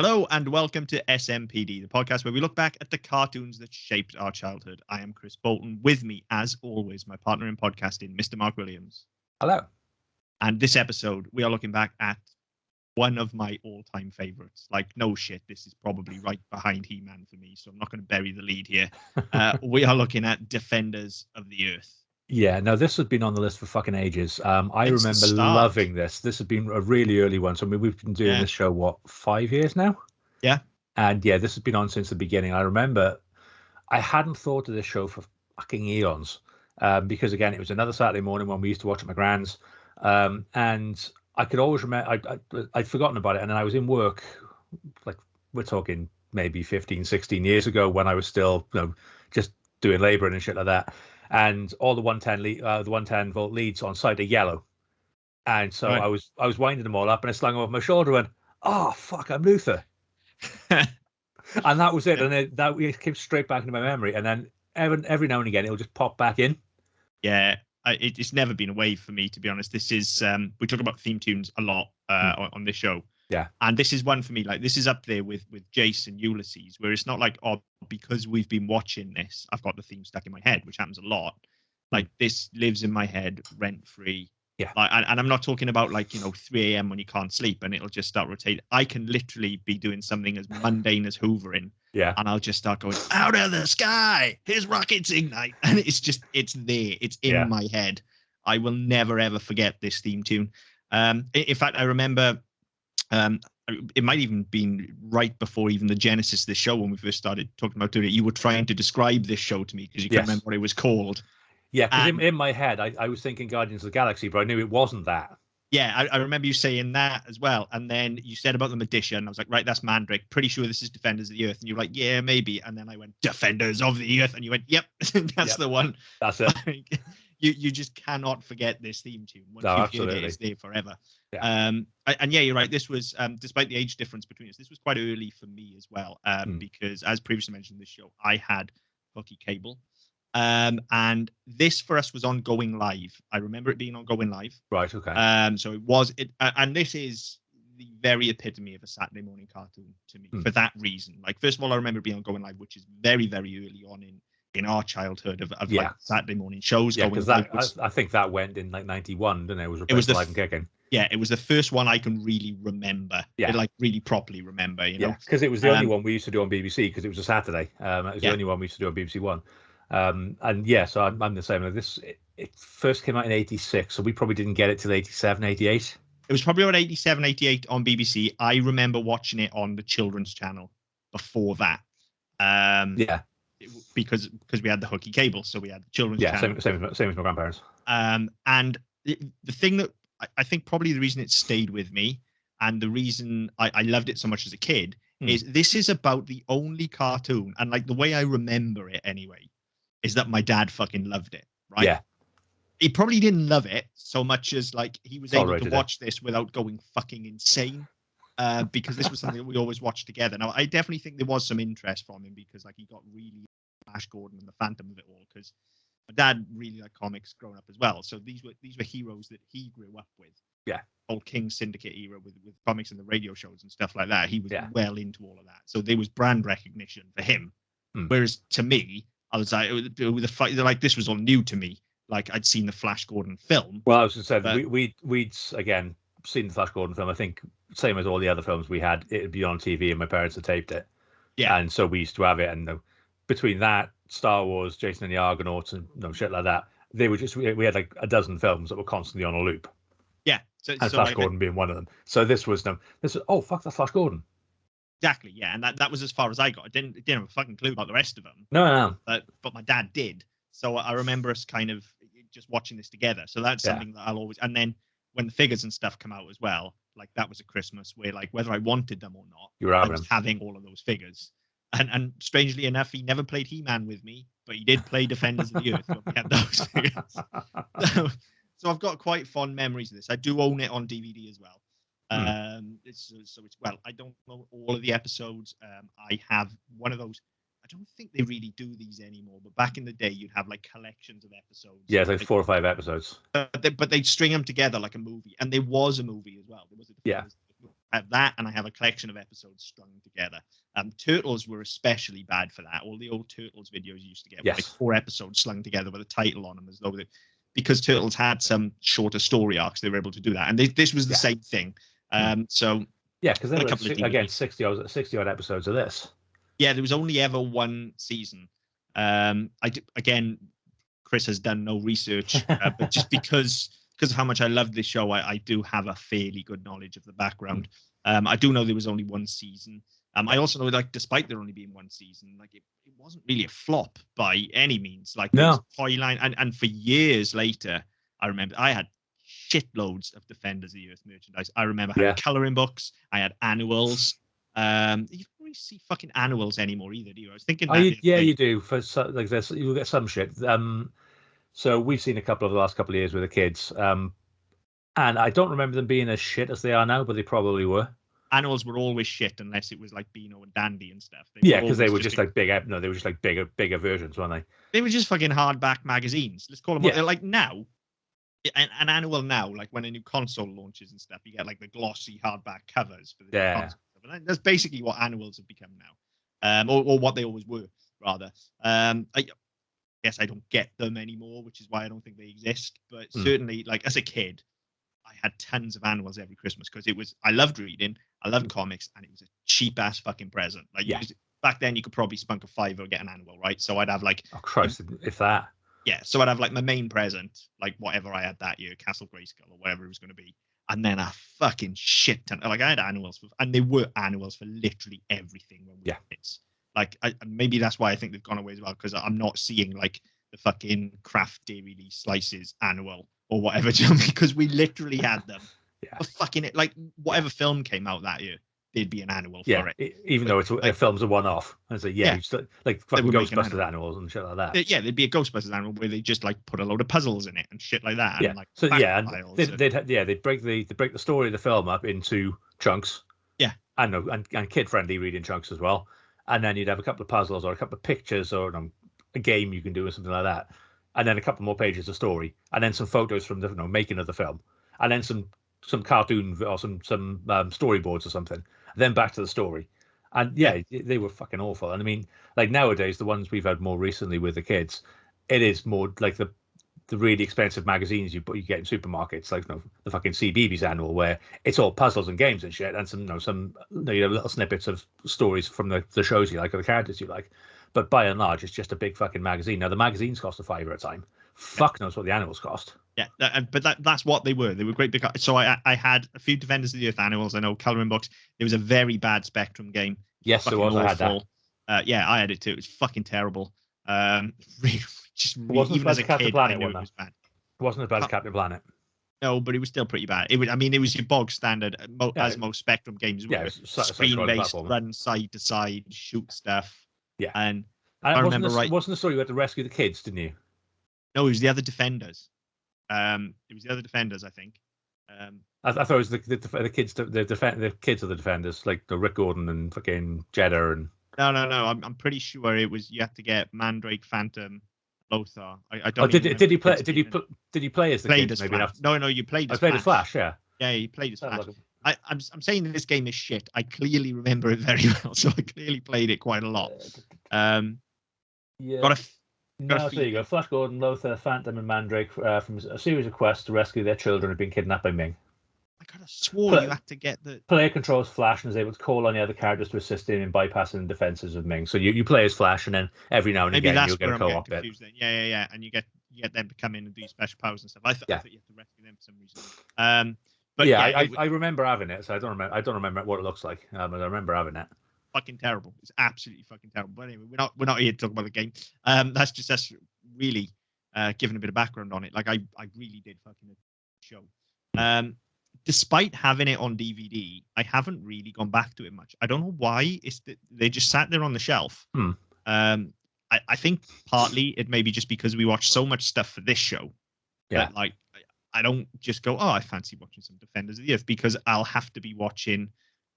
Hello and welcome to SMPD, the podcast where we look back at the cartoons that shaped our childhood. I am Chris Bolton. With me, as always, my partner in podcasting, Mr. Mark Williams. Hello. And this episode, we are looking back at one of my all-time favorites. Like, no shit, this is probably right behind He-Man for me, so I'm not going to bury the lead here. We are looking at Defenders of the Earth. Yeah, no, this has been on the list for fucking ages. I It's the remember start. loving this. This has been a really early one. So I mean, we've been doing this show, what, 5 years now? Yeah. And yeah, this has been on since the beginning. I remember I hadn't thought of this show for fucking eons. Because again, it was another Saturday morning when we used to watch at my grand's. And I could always remember, I'd forgotten about it. And then I was in work, like we're talking maybe 15, 16 years ago when I was still, just doing labouring and shit like that. And all the 110 volt leads on site are yellow, and so Right. I was winding them all up, and I slung them over my shoulder and went, "Oh fuck, I'm Luther," and that was it. And it came straight back into my memory, and then every now and again it'll just pop back in. Yeah, it's never been away for me, to be honest. This is we talk about theme tunes a lot on this show. Yeah, and this is one for me. Like, this is up there with Jason Ulysses, where it's not like, oh, because we've been watching this, I've got the theme stuck in my head, which happens a lot. Like, this lives in my head rent free. Yeah, like, and I'm not talking about 3 a.m. when you can't sleep and it'll just start rotating. I can literally be doing something as mundane as hoovering. Yeah, and I'll just start going, out of the sky, here's rockets ignite, and it's there, it's in my head. I will never ever forget this theme tune. In fact, I remember. It might even been right before even the genesis of the show when we first started talking about doing it. You were trying to describe this show to me because you couldn't remember what it was called. Yeah, because in my head I was thinking Guardians of the Galaxy, but I knew it wasn't that. Yeah, I remember you saying that as well. And then you said about the magician. I was like, right, that's Mandrake. Pretty sure this is Defenders of the Earth. And you were like, yeah, maybe. And then I went, Defenders of the Earth. And you went, yep, that's the one. That's it. You just cannot forget this theme tune. Once you've heard it, it's there forever. Yeah. And yeah, you're right. This was, despite the age difference between us, this was quite early for me as well. Because as previously mentioned in this show, I had Hookey Cable. And this for us was on Going Live. I remember it being on Going Live. Right. Okay. So it was it, and this is the very epitome of a Saturday morning cartoon to me for that reason. Like, first of all, I remember being on Going Live, which is very, very early on in our childhood of like Saturday morning shows. Yeah, because I think that went in like 91, didn't it? It was Live and Kicking. Yeah, it was the first one I can really remember. Yeah, like really properly remember. You know, because it was the only one we used to do on BBC because it was a Saturday. It was the only one we used to do on BBC One. And yeah, so I'm the same. It first came out in 86, so we probably didn't get it till 87, 88. It was probably around 87, 88 on BBC. I remember watching it on the children's channel before that. Because we had the Hookey Cable, so we had the children's channel. Same as my grandparents. And the thing that I think probably the reason it stayed with me and the reason I loved it so much as a kid is this is about the only cartoon, and like the way I remember it anyway, is that my dad fucking loved it, right? Yeah. He probably didn't love it so much as like he was able to watch this without going fucking insane. Because this was something that we always watched together. Now, I definitely think there was some interest from him because like he got really Flash Gordon and the Phantom of it all, because my dad really liked comics growing up as well. So these were heroes that he grew up with. Yeah. Old King Syndicate era with comics and the radio shows and stuff like that. He was well into all of that. So there was brand recognition for him. Whereas to me, I was like, like this was all new to me. Like I'd seen the Flash Gordon film. Well, I was going to say, we'd again seen the Flash Gordon film. I think same as all the other films we had, it'd be on TV and my parents had taped it. Yeah. And so we used to have it. And between that, Star Wars, Jason and the Argonauts, and shit like that, we had like a dozen films that were constantly on a loop. Yeah. And Flash Gordon being one of them. So this was oh, fuck, that's Flash Gordon. Exactly, yeah. And that was as far as I got. I didn't have a fucking clue about the rest of them. No. But my dad did. So I remember us kind of just watching this together. So that's something that I'll always... And then when the figures and stuff come out as well, like that was a Christmas where like whether I wanted them or not, I was having all of those figures. And strangely enough, he never played He-Man with me, but he did play Defenders of the Earth when we had those figures. So I've got quite fond memories of this. I do own it on DVD as well. It's well, I don't know all of the episodes. I have one of those. I don't think they really do these anymore, but back in the day, you'd have like collections of episodes. Yeah, it's like 4 or 5 episodes. But they'd string them together like a movie, and there was a movie as well. There was a I have that, and I have a collection of episodes strung together. Turtles were especially bad for that. All the old Turtles videos you used to get were like 4 episodes slung together with a title on them, as though because Turtles had some shorter story arcs, they were able to do that. And this was the same thing. So because there were again 60 odd episodes of this. Yeah, there was only ever one season. Again, Chris has done no research, but just because of how much I love this show, I do have a fairly good knowledge of the background. I do know there was only one season. I also know, like, despite there only being one season, like it wasn't really a flop by any means. Like, there was a toy line, and for years later, I remember I had shitloads of Defenders of the Earth merchandise. I remember having coloring books. I had annuals. You don't really see fucking annuals anymore either, do you? I was thinking you do. For like this, you'll get some shit. So we've seen a couple of the last couple of years with the kids, and I don't remember them being as shit as they are now, but they probably were. Annuals were always shit unless it was like Beano and Dandy and stuff. Because they were just like bigger. No, they were just like bigger versions, weren't they? They were just fucking hardback magazines. Let's call them what they're like now. An annual now, like when a new console launches and stuff, you get like the glossy hardback covers for the new console. And that's basically what annuals have become now, or what they always were, rather. I guess I don't get them anymore, which is why I don't think they exist. But certainly, like, as a kid, I had tons of annuals every Christmas because I loved reading, I loved comics, and it was a cheap ass fucking present. Like, back then you could probably spunk a $5 or get an annual, right? So I'd have like, oh Christ, if that. Yeah, so I'd have like my main present, like whatever I had that year, Castle Grayskull or whatever it was going to be, and then a fucking shit ton. Like, I had annuals and they were annuals for literally everything when we were kids. Like, maybe that's why I think they've gone away as well, because I'm not seeing like the fucking Kraft Dairy Lee Slices annual or whatever, because we literally had them. For fucking it, like whatever film came out that year, there'd be an annual for it. Even though it's a film's a one-off. And so like fucking Ghostbusters annuals and shit like that. There'd be a Ghostbusters annual where they just like put a load of puzzles in it and shit like that. And, like, so they'd break the story of the film up into chunks. And kid-friendly reading chunks as well. And then you'd have a couple of puzzles or a couple of pictures or a game you can do or something like that. And then a couple more pages of story, and then some photos from the making of the film, and then some cartoon or some storyboards or something. Then back to the story, and they were fucking awful. And I mean, like nowadays, the ones we've had more recently with the kids, it is more like the really expensive magazines you get in supermarkets, like the fucking CBeebies annual, where it's all puzzles and games and shit, and some little snippets of stories from the shows you like or the characters you like. But by and large, it's just a big fucking magazine. Now, the magazines cost $5 a time. Fuck knows what the annuals cost. Yeah, but that's what they were. They were great. So I had a few Defenders of the Earth annuals. I know coloring books. There was a very bad Spectrum game. Yes, there was. Awful. I had that. I had it too. It was fucking terrible. Really, even as a kid, I knew it was bad. It wasn't as bad as Captain Planet. No, but it was still pretty bad. It was your bog standard, as most Spectrum games were. Screen-based, run side to side, shoot stuff. Yeah, and I remember wasn't the story you had to rescue the kids, didn't you? No, it was the other Defenders. It was the other Defenders, I think. I thought it was the kids, the kids of the Defenders, like the Rick Gordon and fucking Jeddah and. No. I'm pretty sure it was you had to get Mandrake, Phantom, Lothar. I don't. Did he play? Did he play as the kids? Maybe enough. No, you played. I played as Flash. Yeah. Yeah, you played as Flash. I'm saying that this game is shit. I clearly remember it very well, so I clearly played it quite a lot. There you go. Flash Gordon, Lothar, Phantom, and Mandrake from a series of quests to rescue their children who've been kidnapped by Ming. I kind of swore you had to get the player controls Flash and is able to call on the other characters to assist him in bypassing the defenses of Ming. So you play as Flash, and then every now and again you'll get a co-op bit. Yeah, and you get them to come in and do special powers and stuff. I thought you had to rescue them for some reason. But I remember having it, so I don't remember what it looks like, but I remember having it. Fucking terrible. It's absolutely fucking terrible. But anyway, we're not here to talk about the game. That's just us really giving a bit of background on it. Like I really did fucking show. Despite having it on DVD, I haven't really gone back to it much. I don't know why. It's that they just sat there on the shelf. I think partly it may be just because we watch so much stuff for this show. That, like, I don't just go, I fancy watching some Defenders of the Earth, because I'll have to be watching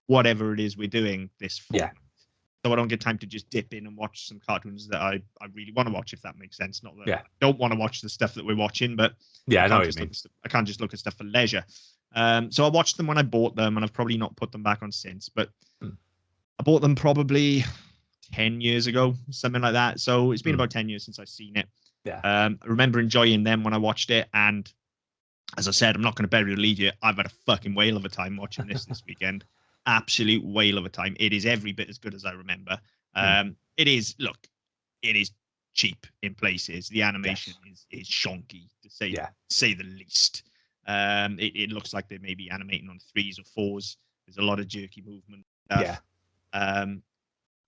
whatever it is we're doing this for. So I don't get time to just dip in and watch some cartoons that I really want to watch, if that makes sense. Not that I don't want to watch the stuff that we're watching, but I know what you mean. I can't just look at stuff for leisure. So I watched them when I bought them, and I've probably not put them back on since. But I bought them probably 10 years ago, something like that. So it's been about 10 years since I've seen it. Yeah. I remember enjoying them when I watched it, and as I said, I'm not going to bury or leave you. I've had a fucking whale of a time watching this weekend. Absolute whale of a time. It is every bit as good as I remember. It is cheap in places. The animation is shonky, to say the least. It looks like they may be animating on 3s or 4s. There's a lot of jerky movement stuff.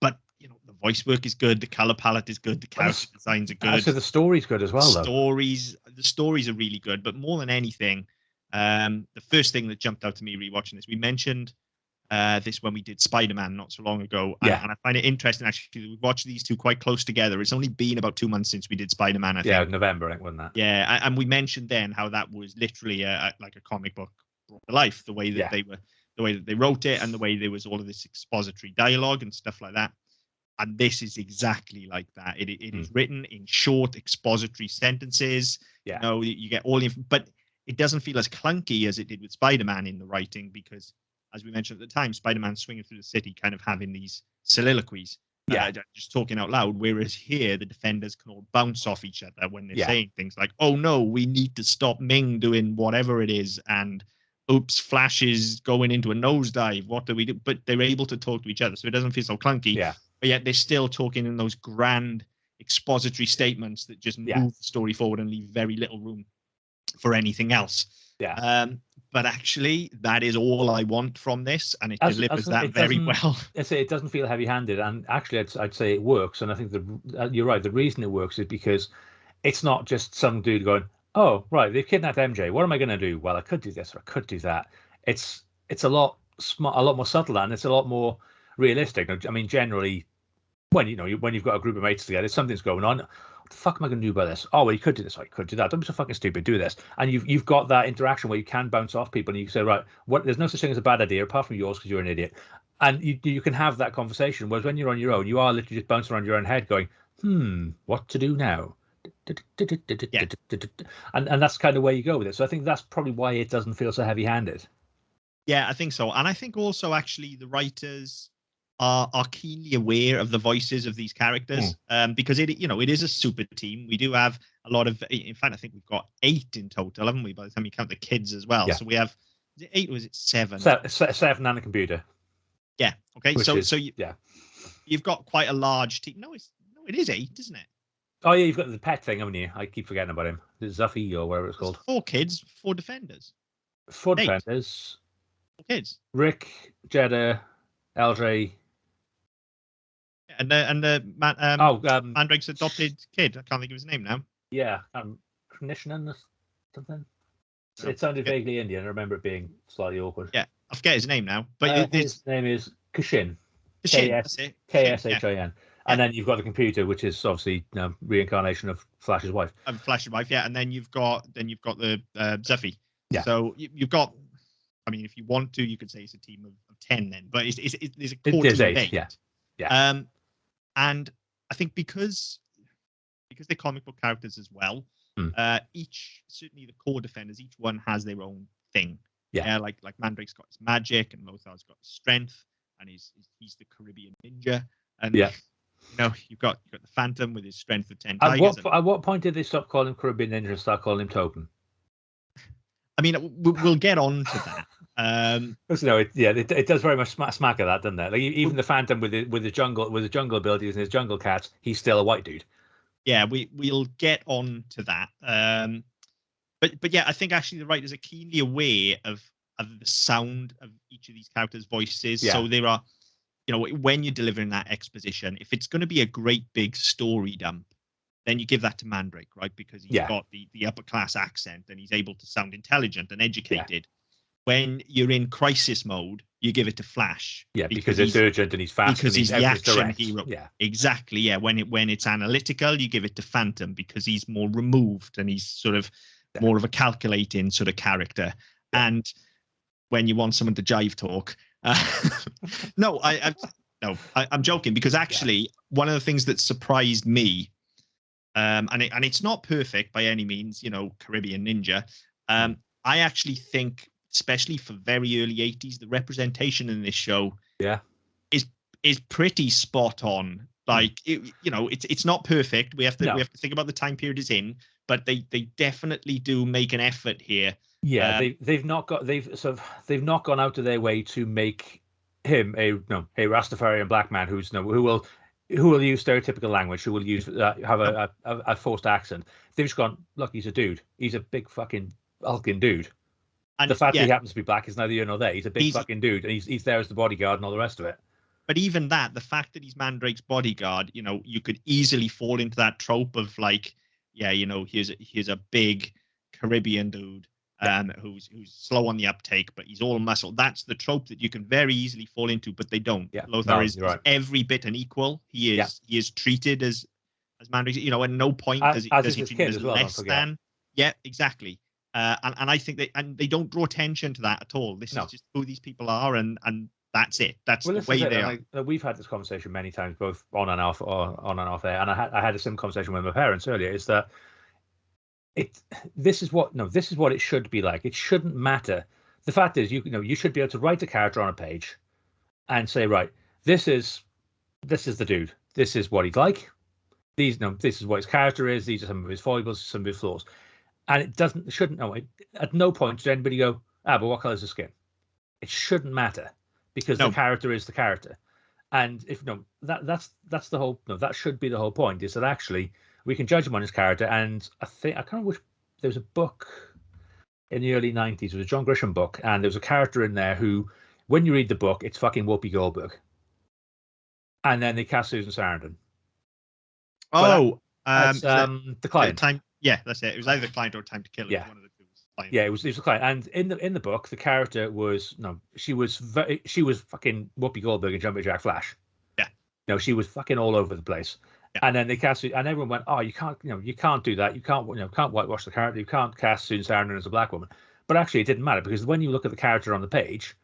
But the voice work is good, the color palette is good, the character designs are good. So the story's good as well, The stories are really good, but more than anything, the first thing that jumped out to me rewatching this, we mentioned this when we did Spider-Man not so long ago, and I find it interesting actually. We watched these two quite close together. It's only been about 2 months since we did Spider-Man, I think. Yeah, November, I think, wasn't that? Yeah, and we mentioned then how that was literally like a comic book brought to life, the way that the way that they wrote it, and the way there was all of this expository dialogue and stuff like that. And this is exactly like that. It is written in short expository sentences. You get all the but it doesn't feel as clunky as it did with Spider-Man in the writing, because, as we mentioned at the time, Spider-Man swinging through the city, kind of having these soliloquies, just talking out loud. Whereas here, the defenders can all bounce off each other when they're saying things like, "Oh no, we need to stop Ming doing whatever it is," and "Oops, Flash is going into a nosedive. What do we do?" But they're able to talk to each other, so it doesn't feel so clunky. But yet they're still talking in those grand expository statements that just move the story forward and leave very little room for anything else. But actually, that is all I want from this, and it delivers that very well. It doesn't feel heavy-handed, and actually, I'd say it works. And I think you're right. The reason it works is because it's not just some dude going, "Oh, right, they've kidnapped MJ. What am I going to do? Well, I could do this or I could do that." It's a lot more subtle, and it's a lot more realistic. I mean, generally, when you've got a group of mates together, something's going on. What the fuck am I going to do about this? Oh, well, you could do this. Or you could do that. Don't be so fucking stupid. Do this. And you've got that interaction where you can bounce off people, and you can say, right, there's no such thing as a bad idea apart from yours because you're an idiot. And you can have that conversation. Whereas when you're on your own, you are literally just bouncing around your own head, going, what to do now? And that's kind of where you go with it. So I think that's probably why it doesn't feel so heavy-handed. Yeah, I think so. And I think also actually the writers are keenly aware of the voices of these characters, because it is a super team. We do have a lot of, in fact, I think we've got 8 in total, haven't we? By the time you count the kids as well. So we have, is it 8 or is it 7? 7 and a computer. Yeah. Okay. You've got quite a large team. No, it is 8, isn't it? Oh yeah, you've got the pet thing, haven't you? I keep forgetting about him. The Zuffy or whatever it's called. 4 kids, 4 defenders. 4 defenders. 4 kids. Rick, Jeddah, LJ. And Mandrake's adopted kid. I can't think of his name now. Yeah, Krishnan or something. It sounded vaguely Indian. I remember it being slightly awkward. Yeah, I forget his name now. But his name is Kashin. Kashin. Kshin. And then you've got the computer, which is obviously reincarnation of Flash's wife. Flash's wife, yeah. And then you've got the Zuffy. Yeah. So you've got. I mean, if you want to, you could say it's a team of 10 then, but there's a core team of 8. Yeah. And I think because they're comic book characters as well, certainly the core defenders, each one has their own thing. Yeah. Like Mandrake's got his magic, and Lothar's got his strength, and he's the Caribbean ninja. And you've got the Phantom with his strength of 10 tigers. At what point did they stop calling him Caribbean Ninja and start calling him Token? I mean, we'll get on to that. It does very much smack of that, doesn't it? Like even the Phantom with the jungle abilities and his jungle cats, he's still a white dude. Yeah, we'll get on to that. But yeah, I think actually the writers are keenly aware of the sound of each of these characters' voices. Yeah. So there are, when you're delivering that exposition, if it's going to be a great big story dump, then you give that to Mandrake, right? Because he's got the upper class accent and he's able to sound intelligent and educated. When you're in crisis mode, you give it to Flash. Yeah, because it's urgent and he's fast. Because he's the action hero. Yeah, exactly. Yeah, when it's analytical, you give it to Phantom because he's more removed and he's sort of more of a calculating sort of character. Yeah. And when you want someone to jive talk, no, I'm joking, because actually one of the things that surprised me. And it's not perfect by any means, Caribbean Ninja. I actually think especially for very early 80s, the representation in this show yeah is pretty spot on. Like, it's not perfect. We have to think about the time period it's in, but they definitely do make an effort here. Yeah, they've not gone out of their way to make him a Rastafarian black man who will use stereotypical language, who will use have a forced accent. They've just gone, look, he's a dude. He's a big fucking hulking dude. And the fact that he happens to be black is neither here nor there. He's a big fucking dude, and he's there as the bodyguard and all the rest of it. But even that, the fact that he's Mandrake's bodyguard, you could easily fall into that trope of like, here's a big Caribbean dude who's slow on the uptake, but he's all muscle. That's the trope that you can very easily fall into, but they don't. Yeah. Lothar is every bit an equal. He is treated as Mandrake. At no point does he treat him as less than. Yeah, exactly. And I think they don't draw attention to that at all. This is just who these people are, and that's it. That's the way they are. We've had this conversation many times, both on and off there. And I had a similar conversation with my parents earlier. Is that this is what it should be like. It shouldn't matter. The fact is, you should be able to write a character on a page, and say, right, this is the dude. This is what he's like. This is what his character is. These are some of his foibles, some of his flaws. And at no point should anybody go, but what color is the skin? It shouldn't matter. Because the character is the character, and if that's the whole. That should be the whole point. Is that actually we can judge him on his character, and I kind of wish there was a book in the early '90s. It was a John Grisham book, and there was a character in there who, when you read the book, it's fucking Whoopi Goldberg, and then they cast Susan Sarandon. Oh, the client. That's it. It was either The Client or Time to Kill. Yeah. One of the two. Yeah, it was a client, and in the book, the character was she was fucking Whoopi Goldberg and Jumping Jack Flash. Yeah, she was fucking all over the place. Yeah. And then they cast it, and everyone went, "Oh, you can't do that. You can't whitewash the character. You can't cast Susan Sarandon as a black woman." But actually, it didn't matter because when you look at the character on the page,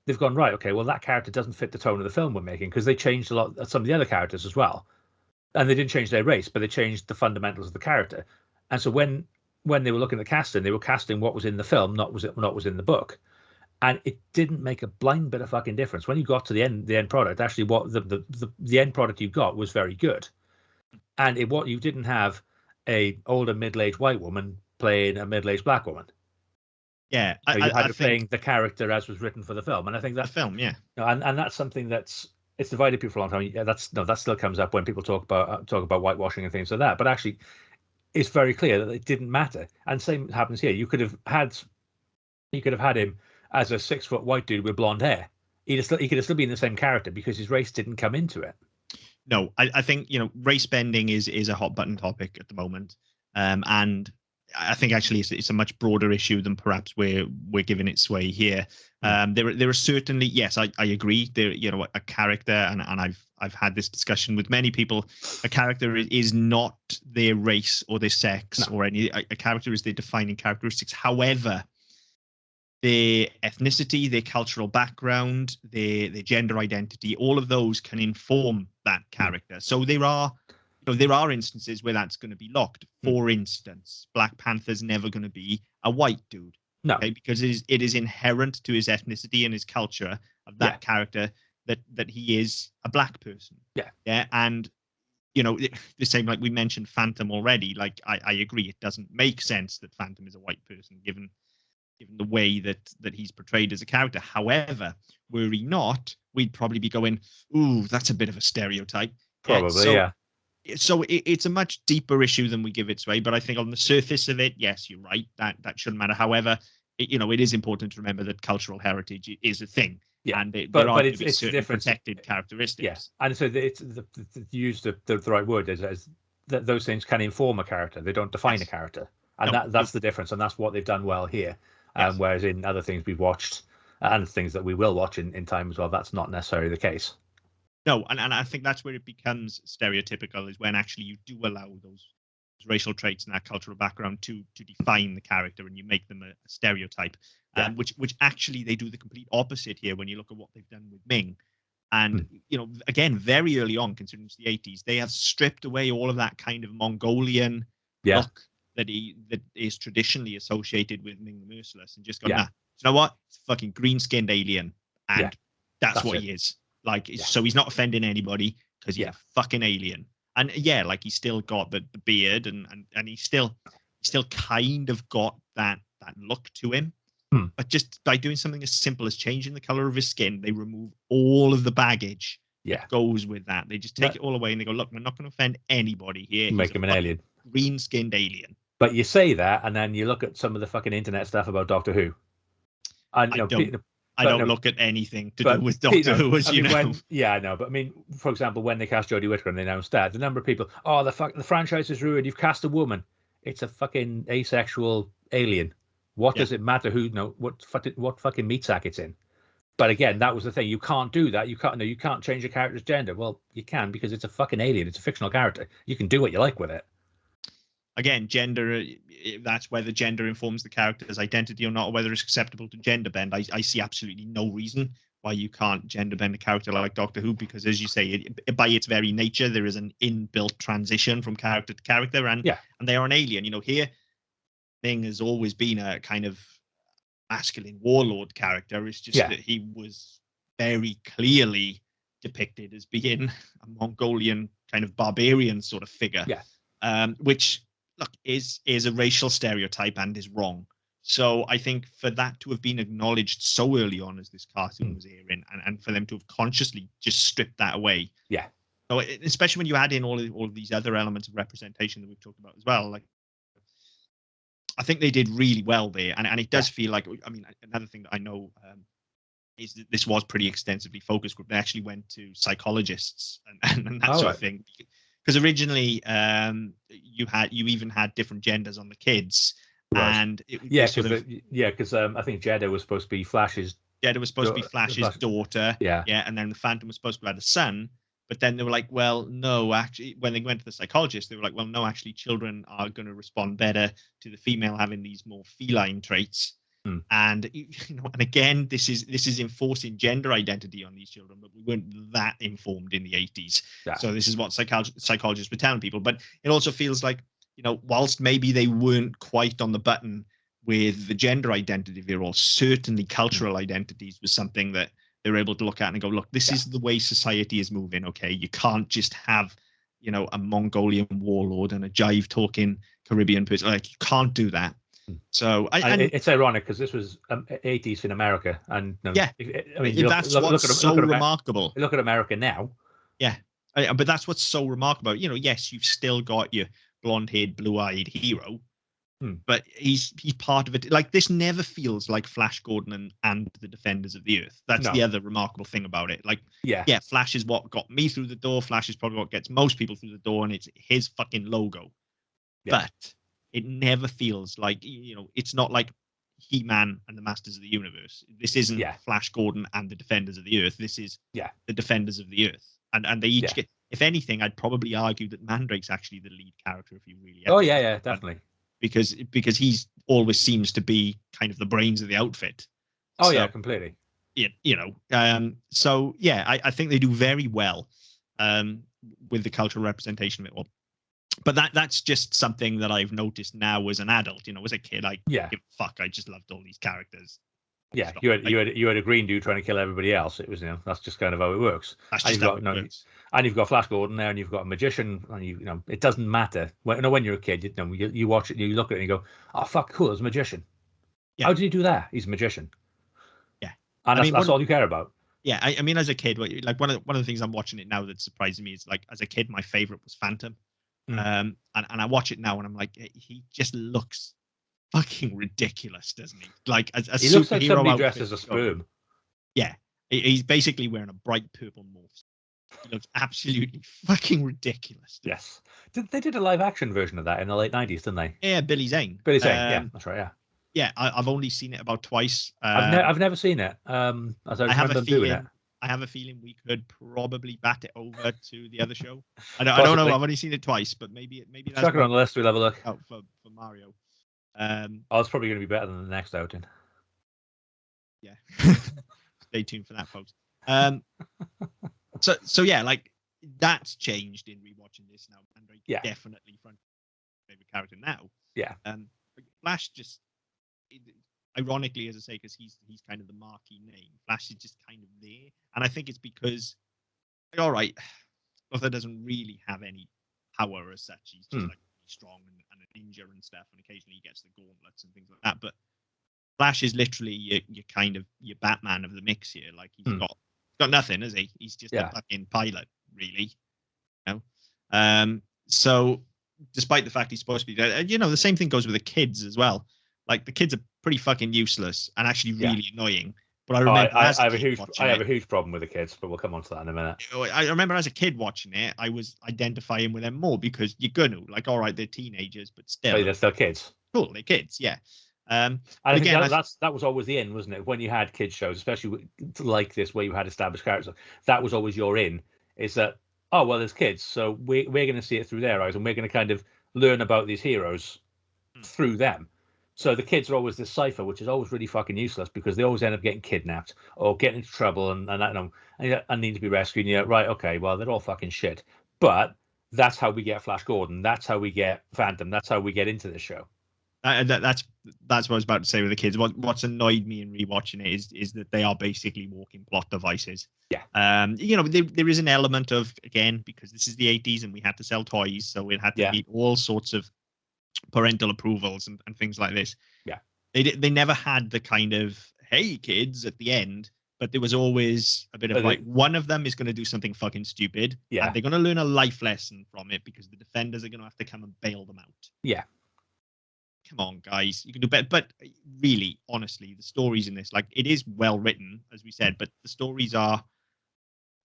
they've gone right. Okay, well, that character doesn't fit the tone of the film we're making because they changed a lot of some of the other characters as well, and they didn't change their race, but they changed the fundamentals of the character. And so when they were looking at casting, they were casting what was in the film, not was in the book, and it didn't make a blind bit of fucking difference. When you got to the end product, actually, what the end product you got was very good, and what you didn't have a older middle-aged white woman playing a middle-aged black woman. Yeah, you had her playing the character as was written for the film, and I think that the film, and that's something it's divided people for a long time. Yeah, that still comes up when people talk about whitewashing and things like that, but actually, it's very clear that it didn't matter. And same happens here. You could have had him as a 6-foot white dude with blonde hair. He could have still been the same character because his race didn't come into it. No, I think race bending is a hot button topic at the moment, and I think actually it's a much broader issue than perhaps we're giving it sway here. There are certainly, yes, I agree. There, a character, and I've had this discussion with many people. A character is not their race or their sex or any. A character is their defining characteristics. However, their ethnicity, their cultural background, their gender identity, all of those can inform that character. So there are instances where that's going to be locked. For instance, Black Panther's never going to be a white dude. No. Okay, because it is inherent to his ethnicity and his culture of that character that he is a black person. Yeah. Yeah. And the same, like we mentioned Phantom already. Like I agree, it doesn't make sense that Phantom is a white person given the way that he's portrayed as a character. However, were he not, we'd probably be going, ooh, that's a bit of a stereotype. Probably, yeah. So it's a much deeper issue than we give it away. But I think on the surface of it, yes, you're right. That shouldn't matter. However, it is important to remember that cultural heritage is a thing. Yeah, and but it's certain protected characteristics. Yes, and so it's use the right word is that those things can inform a character. They don't define a character, and that's the difference. And that's what they've done well here. Whereas in other things we've watched and things that we will watch in time as well, that's not necessarily the case. No, and I think that's where it becomes stereotypical, is when actually you do allow those racial traits and that cultural background to define the character, and you make them a stereotype, which actually they do the complete opposite here when you look at what they've done with Ming. And, again, very early on, considering it's the 80s, they have stripped away all of that kind of Mongolian look that is traditionally associated with Ming the Merciless, and just gone, you know what? It's a fucking green-skinned alien, and that's what he is. Like, so he's not offending anybody because he's a fucking alien. And yeah, like he's still got the beard, and he's still kind of got that look to him. But just by doing something as simple as changing the color of his skin, they remove all of the baggage that goes with that. They just take it all away, and they go, look, we're not going to offend anybody here. Make him an alien. Green-skinned alien. But you say that, and then you look at some of the fucking internet stuff about Doctor Who. And, I don't look at anything to do with Doctor Who, as you know. I know. But I mean, for example, when they cast Jodie Whittaker and they announced that, the number of people, the franchise is ruined. You've cast a woman. It's a fucking asexual alien. What does it matter what fucking meat sack it's in? But again, that was the thing. You can't do that. You can't change a character's gender. Well, you can, because it's a fucking alien. It's a fictional character. You can do what you like with it. Again, gender, that's whether gender informs the character's identity or not, or whether it's acceptable to gender bend. I see absolutely no reason why you can't gender bend a character like Doctor Who, because, as you say, by its very nature, there is an inbuilt transition from character to character, and they are an alien. Here, Ming has always been a kind of masculine warlord character. It's just that he was very clearly depicted as being a Mongolian kind of barbarian sort of figure, which, look, is a racial stereotype and is wrong. So I think for that to have been acknowledged so early on as this cartoon was airing, and for them to have consciously just stripped that away. So especially when you add in all of these other elements of representation that we've talked about as well, like, I think they did really well there, and it does feel like, I mean, another thing that I know is that this was pretty extensively focus group. They actually went to psychologists and that sort of thing, because originally you even had different genders on the kids, and because I think Jeddah was supposed to be Flash's. Jeddah was supposed to be Flash's daughter, and then the Phantom was supposed to have a son. But then they were like, well, no, actually, when they went to the psychologist, they were like, well, no, actually, children are going to respond better to the female having these more feline traits. And and again, this is enforcing gender identity on these children, but we weren't that informed in the 80s. So this is what psychologists were telling people. But it also feels like, whilst maybe they weren't quite on the button with the gender identity of it all, certainly cultural identities was something that they were able to look at and go, look, this is the way society is moving. Okay, you can't just have, a Mongolian warlord and a jive talking Caribbean person. Like, you can't do that. So it's ironic, because this was 80s in America, and I mean, that's what's so remarkable. Look at America now. But that's what's so remarkable. Yes, you've still got your blonde-haired, blue-eyed hero, but he's part of it. Like, this never feels like Flash Gordon and the Defenders of the Earth. That's the other remarkable thing about it. Like, Flash is what got me through the door. Flash is probably what gets most people through the door, and it's his fucking logo. But it never feels like, it's not like He-Man and the Masters of the Universe. This isn't Flash Gordon and the Defenders of the Earth. This is the Defenders of the Earth. And they each get, if anything, I'd probably argue that Mandrake's actually the lead character, if you really definitely. Because he's always seems to be kind of the brains of the outfit. Completely. So I think they do very well with the cultural representation of it all. But that's just something that I've noticed now as an adult. As a kid, I give a fuck. I just loved all these characters. Yeah, you had a green dude trying to kill everybody else. It was, that's just kind of how it works. That's just how it works. And you've got Flash Gordon there, and you've got a magician, and it doesn't matter. When you're a kid, you watch it, you look at it, and you go, "Oh fuck, cool, there's a magician. How did he do that? He's a magician." Yeah, and that's all you care about. Yeah, I mean, as a kid, like one of the things I'm watching it now that's surprising me is, like, as a kid, my favorite was Phantom. And I watch it now, and I'm like, he just looks fucking ridiculous, doesn't he? Like, as he looks like somebody dressed as a sperm. Yeah, he's basically wearing a bright purple morph. He looks absolutely fucking ridiculous. Yes, they did a live action version of that in the late 90s, didn't they? Yeah, Billy Zane. Yeah, that's right. Yeah, I've only seen it about twice. I've never seen it. As I have a feeling. I have a feeling we could probably bat it over to the other show. I don't know. I've only seen it twice, but maybe that's stuck it on the list. We'll have a look. Out for Mario. It's probably going to be better than the next outing. Yeah. Stay tuned for that, folks. So yeah, like, that's changed in rewatching this now. Mandrake definitely front favorite character now. Yeah. Flash just ironically, as I say, because he's kind of the marquee name. Flash is just kind of there, and I think it's because, all right, Luthor doesn't really have any power as such. He's just like strong and a ninja and stuff, and occasionally he gets the gauntlets and things like that. But Flash is literally your kind of your Batman of the mix here. Like he's got nothing, is he? He's just a fucking pilot, really. You know? So despite the fact he's supposed to be, you know, the same thing goes with the kids as well. Like the kids are pretty fucking useless and actually really annoying. But I remember I have a huge problem with the kids, but we'll come on to that in a minute. I remember as a kid watching it, I was identifying with them more because you're gonna like, all right, they're teenagers, but still, they're still kids. Cool, they're kids, yeah. And I think that was always the in, wasn't it? When you had kids shows, especially like this, where you had established characters, that was always your in. Is that there's kids, so we're going to see it through their eyes, and we're going to kind of learn about these heroes through them. So the kids are always this cipher, which is always really fucking useless because they always end up getting kidnapped or getting into trouble and need to be rescued. And you're right, okay, well they're all fucking shit, but that's how we get Flash Gordon. That's how we get Phantom. That's how we get into the show. That's what I was about to say with the kids. What's annoyed me in rewatching it is that they are basically walking plot devices. Yeah. You know, there is an element of, again, because this is the 80s and we had to sell toys, so it had to meet all sorts of parental approvals and things like this. Yeah. They never had the kind of, hey kids at the end, but there was always a bit of like, one of them is going to do something fucking stupid. Yeah. And they're going to learn a life lesson from it because the defenders are going to have to come and bail them out. Yeah. Come on, guys, you can do better. But really, honestly, the stories in this, like, it is well written, as we said, but the stories are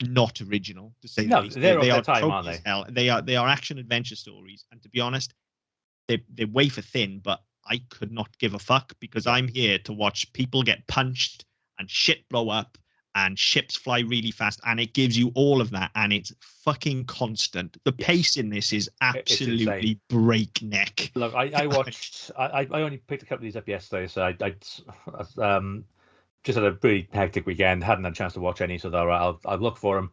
not original, to say the least. They are time, aren't they? Hell. They are action adventure stories, and to be honest, they're wafer thin. But I could not give a fuck because I'm here to watch people get punched and shit blow up and ships fly really fast, and it gives you all of that, and it's fucking constant. The pace in this is absolutely breakneck. Look, I watched. I only picked a couple of these up yesterday, so I just had a pretty hectic weekend. Hadn't had a chance to watch any, so I'll look for them.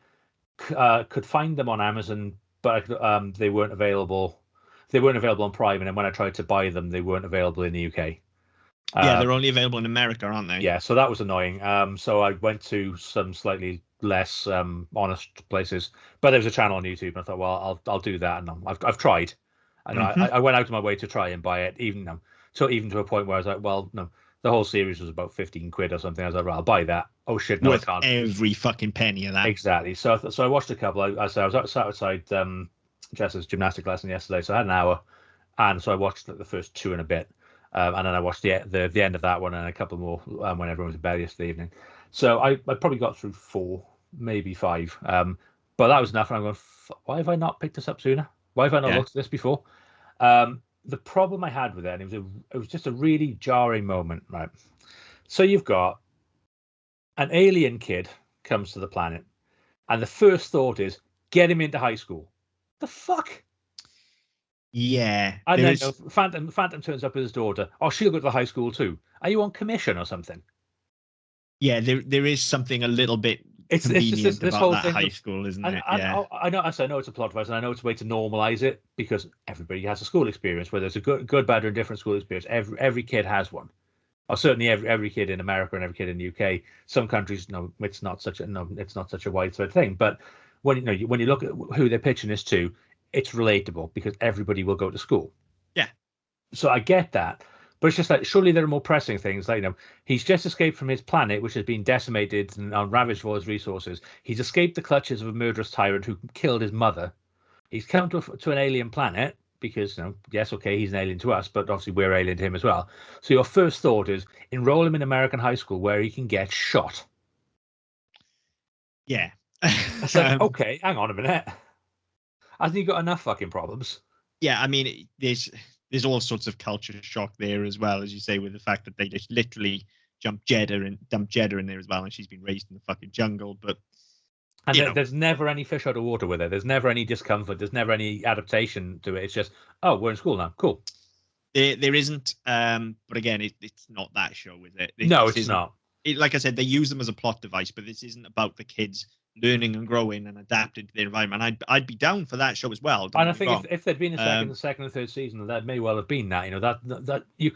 Could find them on Amazon, but they weren't available. They weren't available on Prime, and then when I tried to buy them, they weren't available in the UK. Yeah, they're only available in America, aren't they? Yeah, so that was annoying. So I went to some slightly less honest places, but there was a channel on YouTube, and I thought, well, I'll do that, and I've tried, and I went out of my way to try and buy it, even to a point where I was like, well, no, the whole series was about 15 quid or something. I was like, right, I'll buy that. Oh shit, no, I can't. Every fucking penny of that. Exactly. So I watched a couple. I was outside Jess's gymnastic lesson yesterday, so I had an hour, and so I watched the first 2 and a bit. And then I watched the end of that one and a couple more when everyone was in bed yesterday evening. So I probably got through 4, maybe 5. But that was enough. And I'm going, why have I not picked this up sooner? Why have I not looked at this before? The problem I had with it, and it was just a really jarring moment, right? So you've got an alien kid comes to the planet, and the first thought is, get him into high school. The fuck? Yeah. And then Phantom turns up with his daughter. Oh, she'll go to the high school too. Are you on commission or something? Yeah, there is something a little bit convenient this about whole that thing high school, isn't it? Yeah. I know it's a plot device, and I know it's a way to normalize it because everybody has a school experience, whether it's a good, bad, or indifferent school experience. Every kid has one. Or certainly every kid in America and every kid in the UK. Some countries, no, it's not such a widespread thing. But when you look at who they're pitching this to, it's relatable because everybody will go to school. Yeah. So I get that. But it's just like, surely there are more pressing things. Like, he's just escaped from his planet, which has been decimated and ravaged for his resources. He's escaped the clutches of a murderous tyrant who killed his mother. He's come to an alien planet because, yes, okay, he's an alien to us, but obviously we're alien to him as well. So your first thought is enroll him in American high school where he can get shot. Yeah. It's like, okay, hang on a minute. Hasn't he got enough fucking problems? Yeah, I mean, there's all sorts of culture shock there as well, as you say, with the fact that they just literally dump Jeddah in there as well, and she's been raised in the fucking jungle. But there's never any fish out of water with her. There's never any discomfort. There's never any adaptation to it. It's just, oh, we're in school now. Cool. There isn't. But again, it's not that show, is it? No, it's not. Like I said, they use them as a plot device, but this isn't about the kids learning and growing and adapting to their environment. I'd be down for that show as well. And I think if there'd been a second and third season, that may well have been that. That you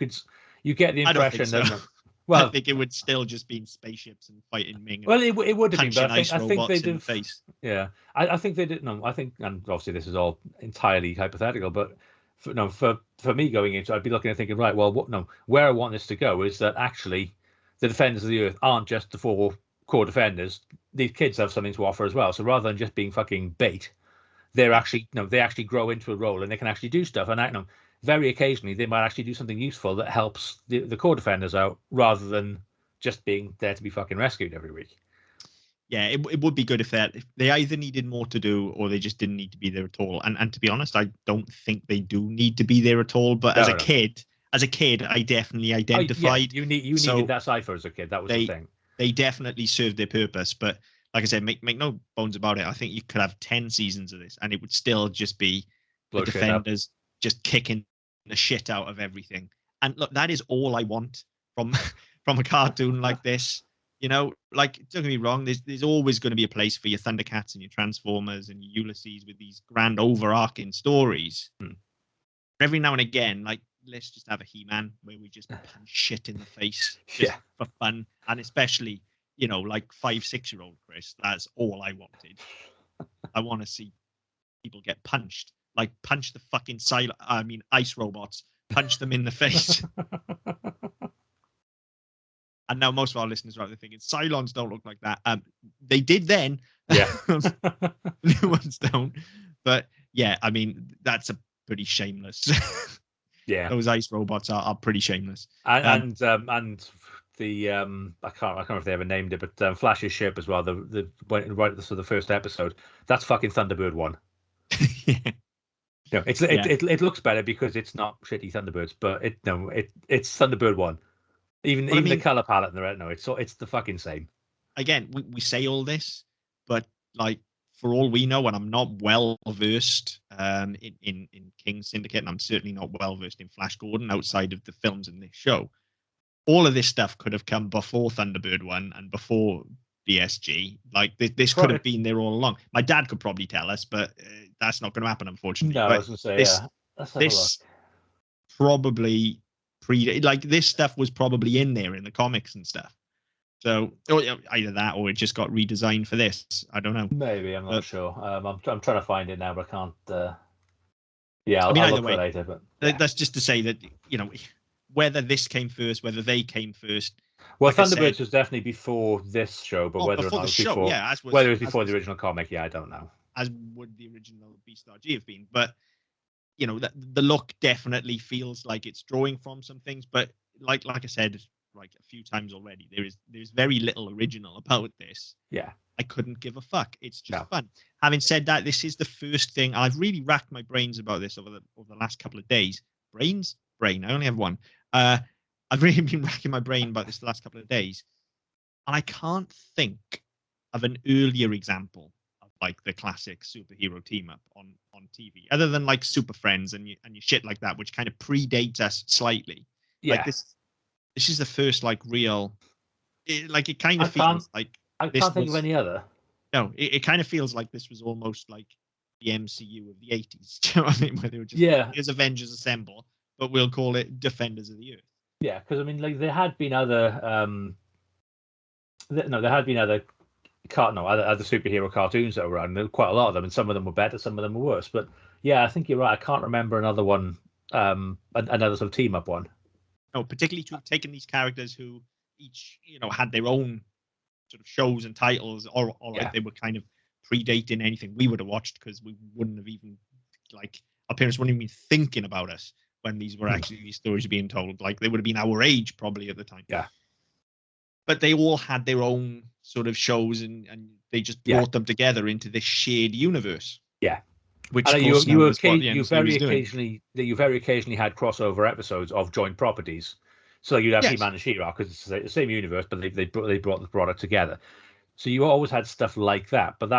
get the impression that Well, I think it would still just be spaceships and fighting Ming. Well, it would have been, but I think they'd in have. The face. Yeah, I think they did. No, I think, and obviously this is all entirely hypothetical, but for me going into, I'd be looking and thinking, right, well, where I want this to go is that actually the Defenders of the Earth aren't just the 4 core defenders. These kids have something to offer as well. So rather than just being fucking bait, they're actually, they actually grow into a role and they can actually do stuff. And very occasionally they might actually do something useful that helps the core defenders out, rather than just being there to be fucking rescued every week. Yeah, it would be good if they either needed more to do or they just didn't need to be there at all. And to be honest, I don't think they do need to be there at all. But as a kid, I definitely identified. You needed that cipher as a kid. That was the thing. They definitely served their purpose. But like I said, make no bones about it. I think you could have 10 seasons of this, and it would still just be the Defenders just kicking the shit out of everything. And look, that is all I want from a cartoon like this. Like, don't get me wrong, there's always going to be a place for your Thundercats and your Transformers and your Ulysses with these grand overarching stories. Every now and again, like, let's just have a He-Man where we just punch shit in the face just for fun. And especially, like 5-6-year-old Chris, that's all I wanted. I want to see people get punched. Like, punch the fucking ice robots, punch them in the face. And now most of our listeners are out there thinking, Cylons don't look like that. They did then. Yeah. New ones don't. But yeah, I mean, that's a pretty shameless. Yeah. Those ice robots are pretty shameless. And the I can't remember if they ever named it, but Flash's ship as well. The right at the first episode. That's fucking Thunderbird 1. Yeah. No, it looks better because it's not shitty Thunderbirds, but it's Thunderbird 1. Even the color palette and the red, it's the fucking same. Again, we say all this, but like, for all we know, and I'm not well versed in King Syndicate, and I'm certainly not well versed in Flash Gordon outside of the films in this show. All of this stuff could have come before Thunderbird 1 and before BSG. Like, this could have been there all along. My dad could probably tell us, but that's not going to happen, unfortunately. No, but I was going to say, this probably this stuff was probably in there in the comics and stuff. So either that or it just got redesigned for this. I don't know. Maybe, I'm not sure. I'm trying to find it now, but I can't. I'll look for it later. But that's just to say that whether this came first, whether they came first. Well, like Thunderbirds was definitely before this show, but whether or not it was before, whether it was before the original comic, I don't know. As would the original Beastar G have been, but the look definitely feels like it's drawing from some things, but like I said, like a few times already, there's very little original about this. Yeah, I couldn't give a fuck. It's just fun. Having said that, this is the first thing I've really racked my brains about this over the last couple of days. Brain. I only have one. I've really been racking my brain about this the last couple of days, and I can't think of an earlier example of like the classic superhero team up on TV, other than like Super Friends and your shit like that, which kind of predates us slightly. Yeah. Like this is the first like real. It kind of feels like I can't think of any other. No, it kind of feels like this was almost like the MCU of the 80s. Do you know what I mean? Where they were just here's Avengers Assemble, but we'll call it Defenders of the Earth. Yeah, because I mean, like there had been other there had been other superhero cartoons that were around. Quite a lot of them, and some of them were better, some of them were worse. But yeah, I think you're right. I can't remember another one, another sort of team up one. No, particularly to have taken these characters who each had their own sort of shows and titles, or like they were kind of predating anything we would have watched, because we wouldn't have even, like, our parents wouldn't even be thinking about us when these were actually these stories being told. Like, they would have been our age probably at the time. Yeah. But they all had their own sort of shows, and they just brought them together into this shared universe. Yeah. Which you very occasionally had crossover episodes of joint properties. So you'd have He-Man and She-Ra, because it's the same universe, but they brought the product together. So you always had stuff like that, but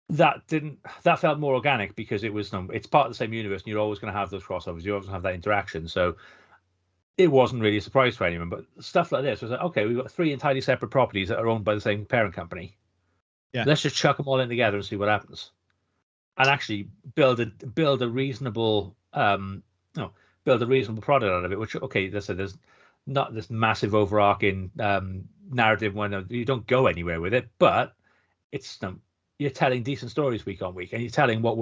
that felt more organic, because it's part of the same universe, and you're always going to have those crossovers. You always have that interaction. So it wasn't really a surprise for anyone. But stuff like this was like, okay, we've got 3 entirely separate properties that are owned by the same parent company. Yeah, let's just chuck them all in together and see what happens, and actually build a reasonable product out of it. Which, okay, there's not this massive overarching narrative when you don't go anywhere with it, but it's you're telling decent stories week on week, and you're telling what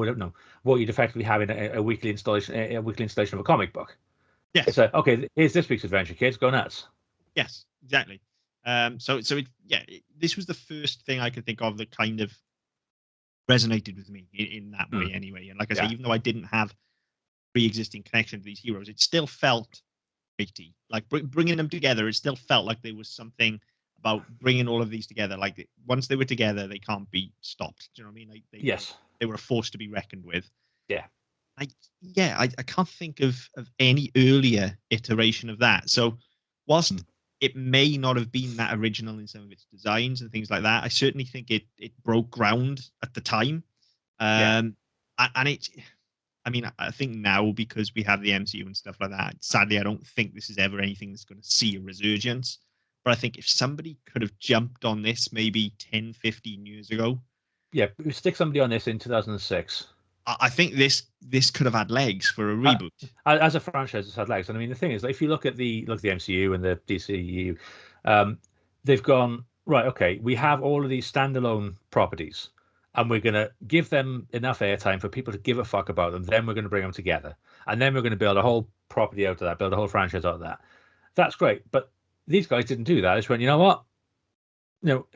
you'd effectively have in a weekly installation of a comic book. Yes. It's like, okay, here's this week's adventure, kids, go nuts. Yes, exactly. This was the first thing I could think of that kind of resonated with me in that way anyway. And like I say, even though I didn't have pre-existing connection to these heroes, it still felt weighty. Like bringing them together, it still felt like there was something about bringing all of these together. Like once they were together, they can't be stopped. Do you know what I mean? Like they were a force to be reckoned with. Yeah. I can't think of any earlier iteration of that. So whilst it may not have been that original in some of its designs and things like that, I certainly think it broke ground at the time. And I think now, because we have the MCU and stuff like that, sadly, I don't think this is ever anything that's going to see a resurgence. But I think if somebody could have jumped on this maybe 10, 15 years ago. Yeah, stick somebody on this in 2006. I think this could have had legs for a reboot. As a franchise, it's had legs. And I mean, the thing is, if you look at the MCU and the DCU, they've gone, right, okay, we have all of these standalone properties, and we're going to give them enough airtime for people to give a fuck about them. Then we're going to bring them together. And then we're going to build a whole property out of that, build a whole franchise out of that. That's great. But these guys didn't do that. They just went, you know what?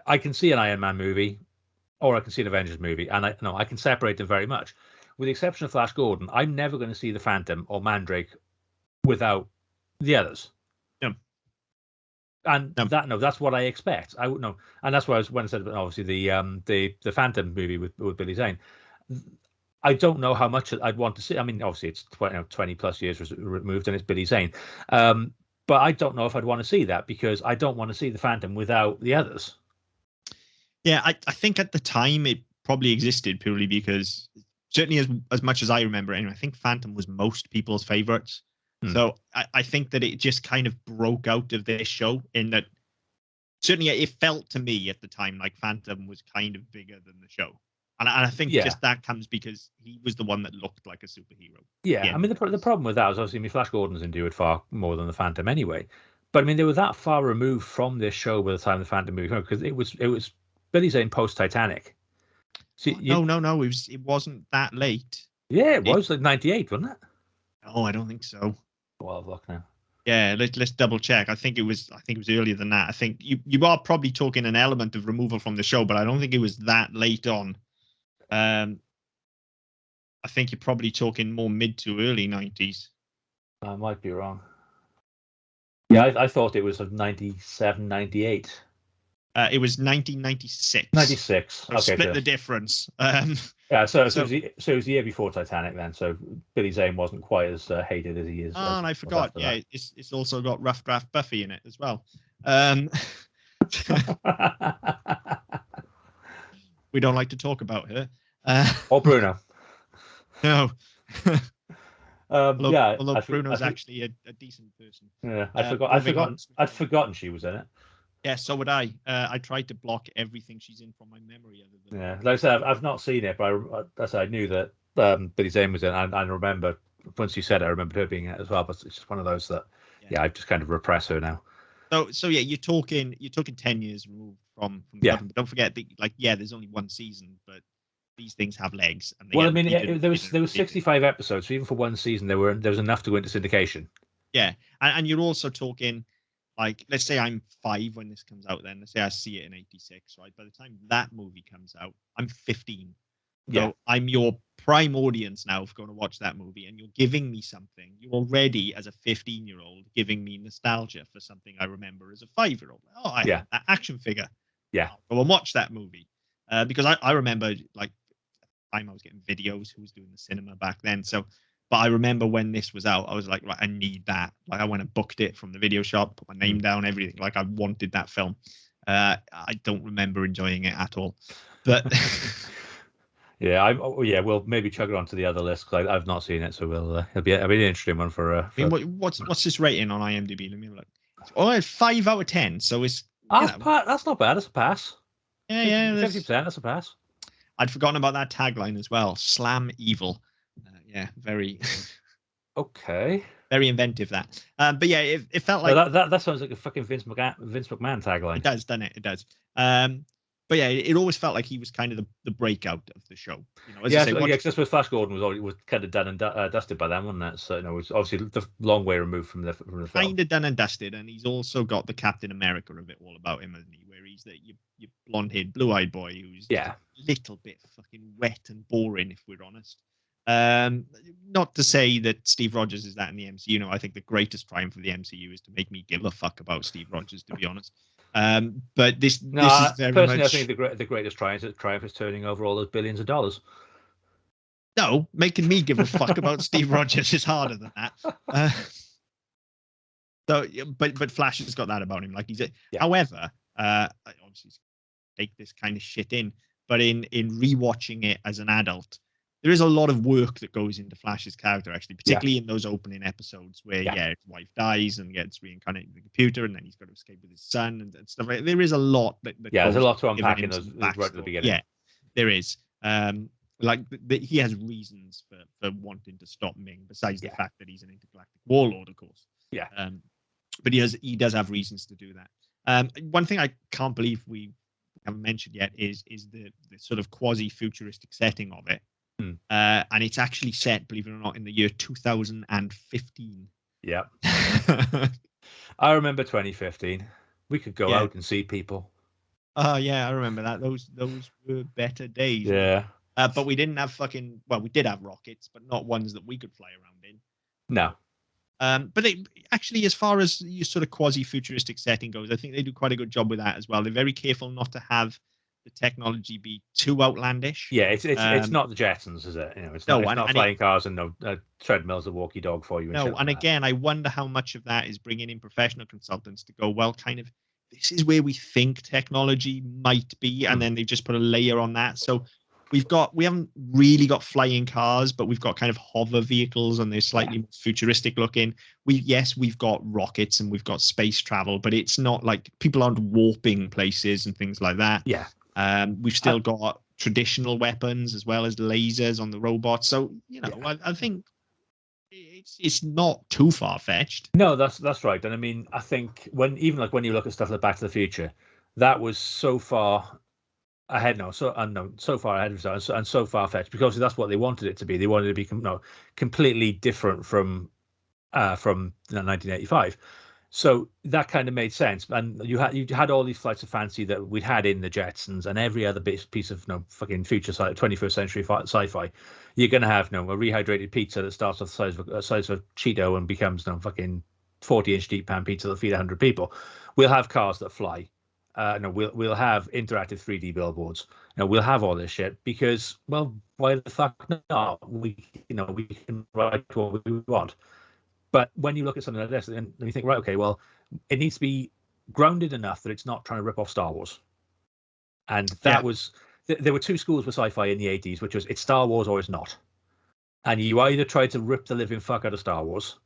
I can see an Iron Man movie, or I can see an Avengers movie, and I can separate them very much. With the exception of Flash Gordon, I'm never going to see the Phantom or Mandrake without the others. Yeah. And that's what I expect. I would know, and that's why when I said obviously the Phantom movie with Billy Zane, I don't know how much I'd want to see. I mean, obviously it's 20 plus years removed, and it's Billy Zane, but I don't know if I'd want to see that, because I don't want to see the Phantom without the others. Yeah, I think at the time it probably existed purely because, certainly as much as I remember anyway, I think Phantom was most people's favorites. So I think that it just kind of broke out of this show, in that certainly it felt to me at the time like Phantom was kind of bigger than the show. And I think just that comes because he was the one that looked like a superhero. Yeah, I mean, the problem with that was obviously, Flash Gordon's endured far more than the Phantom anyway. But I mean, they were that far removed from this show by the time the Phantom movie came, because it was Billy Zane post Titanic. No, it wasn't that late. Yeah, it was like 98, wasn't it? Oh, I don't think so. Well, I've looked now. Yeah, let's double check. I think it was earlier than that. I think you are probably talking an element of removal from the show, but I don't think it was that late on. I think you're probably talking more mid to early 90s. I might be wrong. Yeah, I thought it was of 97, 98. It was 1996. 96. So okay, split the difference. Yeah, so it was the year before Titanic then. So Billy Zane wasn't quite as hated as he is. Oh, and I forgot. Yeah, it's also got Rough Draft Buffy in it as well. We don't like to talk about her. Or Bruno. No. Although I Bruno's actually a decent person. Yeah, I'd forgotten she was in it. Yeah, so would I. I tried to block everything she's in from my memory. Other than like I said, I've not seen it, but I knew that Billy Zane was in it. And I remember, once you said it, I remembered her being in it as well. But it's just one of those that, I've just kind of repressed her now. So yeah, you're talking 10 years removed from Gotham. But don't forget that, there's only one season, but these things have legs. And well, I mean, there was 65 episodes, so even for one season, there was enough to go into syndication. Yeah, and you're also talking, like, let's say I'm 5 when this comes out. Then let's say I see it in '86, right? By the time that movie comes out, I'm 15. So I'm your prime audience now for going to watch that movie, and you're giving me something. You're already, as a 15-year-old, giving me nostalgia for something I remember as a 5-year-old. Oh, I had that action figure. Yeah, I'll go and watch that movie because I remember, like, I was getting videos. Who was doing the cinema back then? So. But I remember when this was out, I was like, right, I need that. Like, I went and booked it from the video shop, put my name down, everything. Like, I wanted that film. I don't remember enjoying it at all. But we'll maybe chug it onto the other list, because I've not seen it, so it'll be an interesting one for. I mean, what's this rating on IMDb? Let me have a look. Oh, it's 5 out of 10. So it's that's not bad. That's a pass. Yeah, 50%. That's a pass. I'd forgotten about that tagline as well. Slam evil. Yeah, very. Okay. Very inventive, that. But yeah, it felt like that sounds like a fucking Vince McMahon tagline. It does, doesn't it? It does. But yeah, it always felt like he was kind of the breakout of the show. As you say, because that's where Flash Gordon was kind of done and dusted by then, wasn't it? So it was obviously the long way removed from the film. Kind of done and dusted, and he's also got the Captain America of it all about him, hasn't he? Where he's your blonde-haired, blue-eyed boy who's just a little bit fucking wet and boring, if we're honest. Not to say that Steve Rogers is that in the MCU. I think the greatest triumph of the MCU is to make me give a fuck about Steve Rogers, to be honest. But this is very personally, much... I think the greatest triumph is turning over all those billions of dollars. No, making me give a fuck about Steve Rogers is harder than that. But Flash has got that about him. Like however, I obviously take this kind of shit in, but in rewatching it as an adult, there is a lot of work that goes into Flash's character, actually, particularly in those opening episodes where his wife dies and gets reincarnated in the computer, and then he's got to escape with his son and stuff like that. There is a lot that there's a lot to unpack in those right at the beginning. Yeah, there is. He has reasons for wanting to stop Ming, besides the fact that he's an intergalactic warlord, of course. Yeah. But he does have reasons to do that. One thing I can't believe we haven't mentioned yet is the sort of quasi-futuristic setting of it. And it's actually set, believe it or not, in the year 2015. Yeah. I remember 2015. We could go out and see people. Oh, yeah, I remember that. Those were better days. Yeah. But we didn't have we did have rockets, but not ones that we could fly around in. No. But actually, as far as your sort of quasi-futuristic setting goes, I think they do quite a good job with that as well. They're very careful not to have the technology be too outlandish. Yeah, it's not the Jetsons, is it? It's not flying cars and treadmills that walk your dog for you. And again, I wonder how much of that is bringing in professional consultants to go, well, kind of, this is where we think technology might be, and then they just put a layer on that. So we haven't really got flying cars, but we've got kind of hover vehicles, and they're slightly more futuristic looking. We've got rockets and we've got space travel, but it's not like people aren't warping places and things like that. Yeah. We've still got traditional weapons as well as lasers on the robots. So, I think it's not too far-fetched. No, that's right. And I mean, I think when you look at stuff like Back to the Future, that was so far ahead now, so far ahead of us, and so far-fetched, because that's what they wanted it to be. They wanted it to be completely different from 1985. So that kind of made sense, and you had all these flights of fancy that we'd had in the Jetsons and every other piece of fucking future 21st century sci-fi. You're gonna have a rehydrated pizza that starts off the size of a Cheeto and becomes fucking 40-inch deep pan pizza that feed 100 people. We'll have cars that fly. We'll have interactive 3D billboards. We'll have all this shit because, well, why the fuck not? We can write what we want. But when you look at something like this, and you think, right, okay, well, it needs to be grounded enough that it's not trying to rip off Star Wars. And that was, there were two schools with sci-fi in the 80s, which was it's Star Wars or it's not. And you either tried to rip the living fuck out of Star Wars,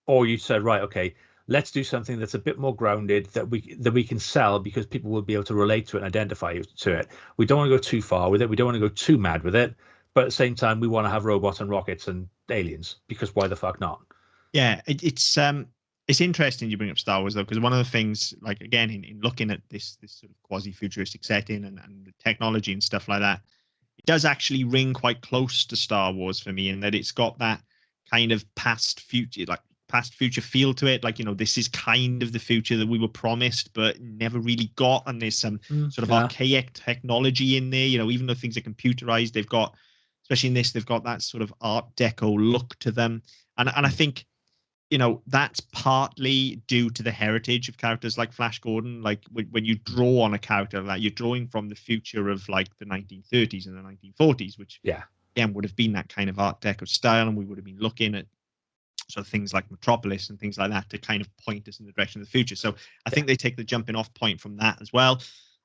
or you said, right, okay, let's do something that's a bit more grounded that we can sell because people will be able to relate to it and identify to it. We don't want to go too far with it. We don't want to go too mad with it. But at the same time, we want to have robots and rockets and aliens because why the fuck not? Yeah, it's interesting you bring up Star Wars though, because one of the things, like again, in looking at this sort of quasi-futuristic setting and the technology and stuff like that, it does actually ring quite close to Star Wars for me in that it's got that kind of past future feel to it. Like, this is kind of the future that we were promised but never really got, and there's some sort of archaic technology in there. Even though things are computerized, they've got, especially in this, they've got that sort of Art Deco look to them, and I think that's partly due to the heritage of characters like Flash Gordon. Like when you draw on a character like that, you're drawing from the future of like the 1930s and the 1940s, which again would have been that kind of Art Deco style, and we would have been looking at sort of things like Metropolis and things like that to kind of point us in the direction of the future. So I think they take the jumping off point from that as well.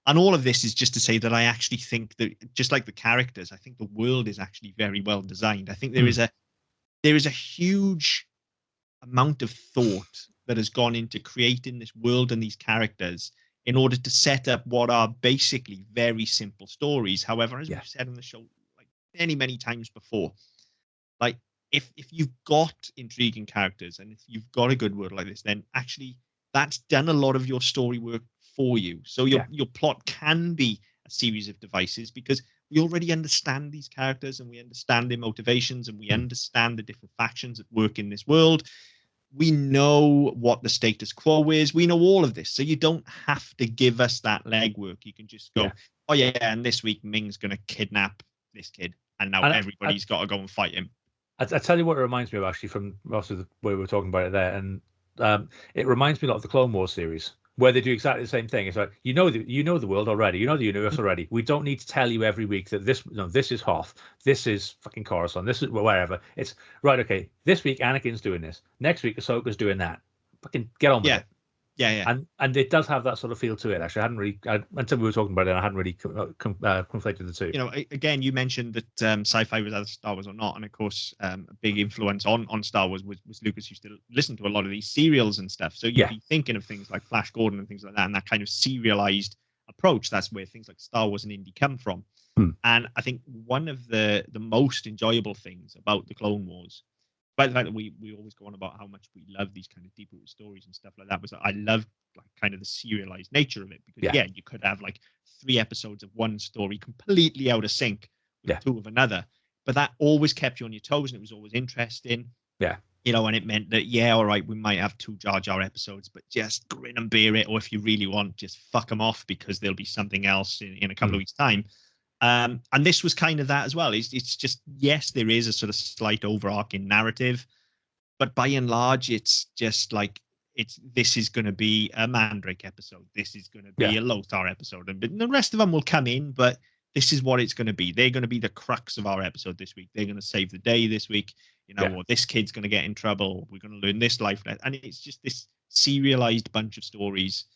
And all of this is just to say that I actually think that, just like the characters, I think the world is actually very well designed. I think there is a huge amount of thought that has gone into creating this world and these characters in order to set up what are basically very simple stories. However, as we've said on the show like many times before, like if you've got intriguing characters and if you've got a good world like this, then actually that's done a lot of your story work for you. So your plot can be a series of devices because we already understand these characters and we understand their motivations and we understand the different factions that work in this world. We know what the status quo is. We know all of this. So you don't have to give us that legwork. You can just go, oh yeah, and this week Ming's going to kidnap this kid. And now everybody's got to go and fight him. I tell you what it reminds me of, actually, from also the way we were talking about it there. And it reminds me a lot of the Clone Wars series, where they do exactly the same thing. It's like, you know the world already. You know the universe already. We don't need to tell you every week that this is Hoth. This is fucking Coruscant. This is wherever. It's right, okay, this week Anakin's doing this. Next week Ahsoka's doing that. Fucking get on with it. Yeah. And it does have that sort of feel to it. Actually, I hadn't really, until we were talking about it, I hadn't really conflated the two. You know, again, you mentioned that sci-fi was either Star Wars or not, and of course, a big influence on Star Wars was Lucas used to listen to a lot of these serials and stuff. So you'd be thinking of things like Flash Gordon and things like that, and that kind of serialized approach. That's where things like Star Wars and indie come from. And I think one of the most enjoyable things about the Clone Wars, by the fact that we always go on about how much we love these kind of deep rooted stories and stuff like that, was that I loved like kind of the serialized nature of it, because you could have like 3 episodes of one story completely out of sync with 2 of another, but that always kept you on your toes and it was always interesting. You know, and it meant that all right, we might have 2 Jar Jar episodes, but just grin and bear it, or if you really want, just fuck them off because there'll be something else in a couple of weeks time. And this was kind of that as well. It's just, yes, there is a sort of slight overarching narrative, but by and large, it's just like, this is going to be a Mandrake episode. This is going to be a Lothar episode, and the rest of them will come in, but this is what it's going to be. They're going to be the crux of our episode this week. They're going to save the day this week. You know, or this kid's going to get in trouble. We're going to learn this life lesson. And it's just this serialized bunch of stories.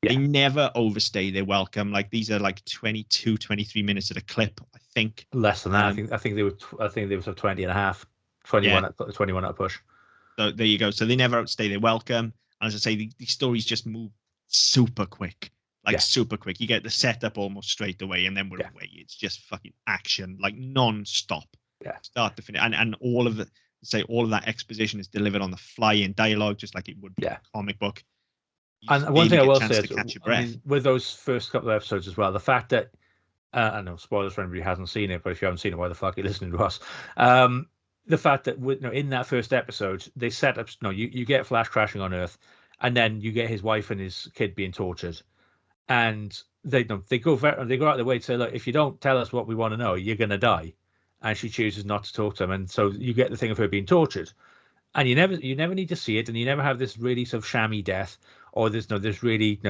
They never overstay their welcome. Like, these are like 22, 23 minutes at a clip, I think. Less than that. I think they were 20 and a half, 21 at a push. So there you go. So they never outstay their welcome. And as I say, these stories just move super quick. Super quick. You get the setup almost straight away, and then we're away. It's just fucking action, like non-stop. Start to finish. And all of that exposition is delivered on the fly in dialogue, just like it would be a comic book. And one thing I will say is, with those first couple of episodes as well, the fact that I know, spoilers for anybody who hasn't seen it, but if you haven't seen it, why the fuck are you listening to us? The fact that in that first episode, they set up, you get Flash crashing on Earth, and then you get his wife and his kid being tortured, and they go out of their way to say, look, if you don't tell us what we want to know, you're going to die. And she chooses not to talk to him, and so you get the thing of her being tortured, and you never need to see it, and you never have this really sort of shammy death, or this really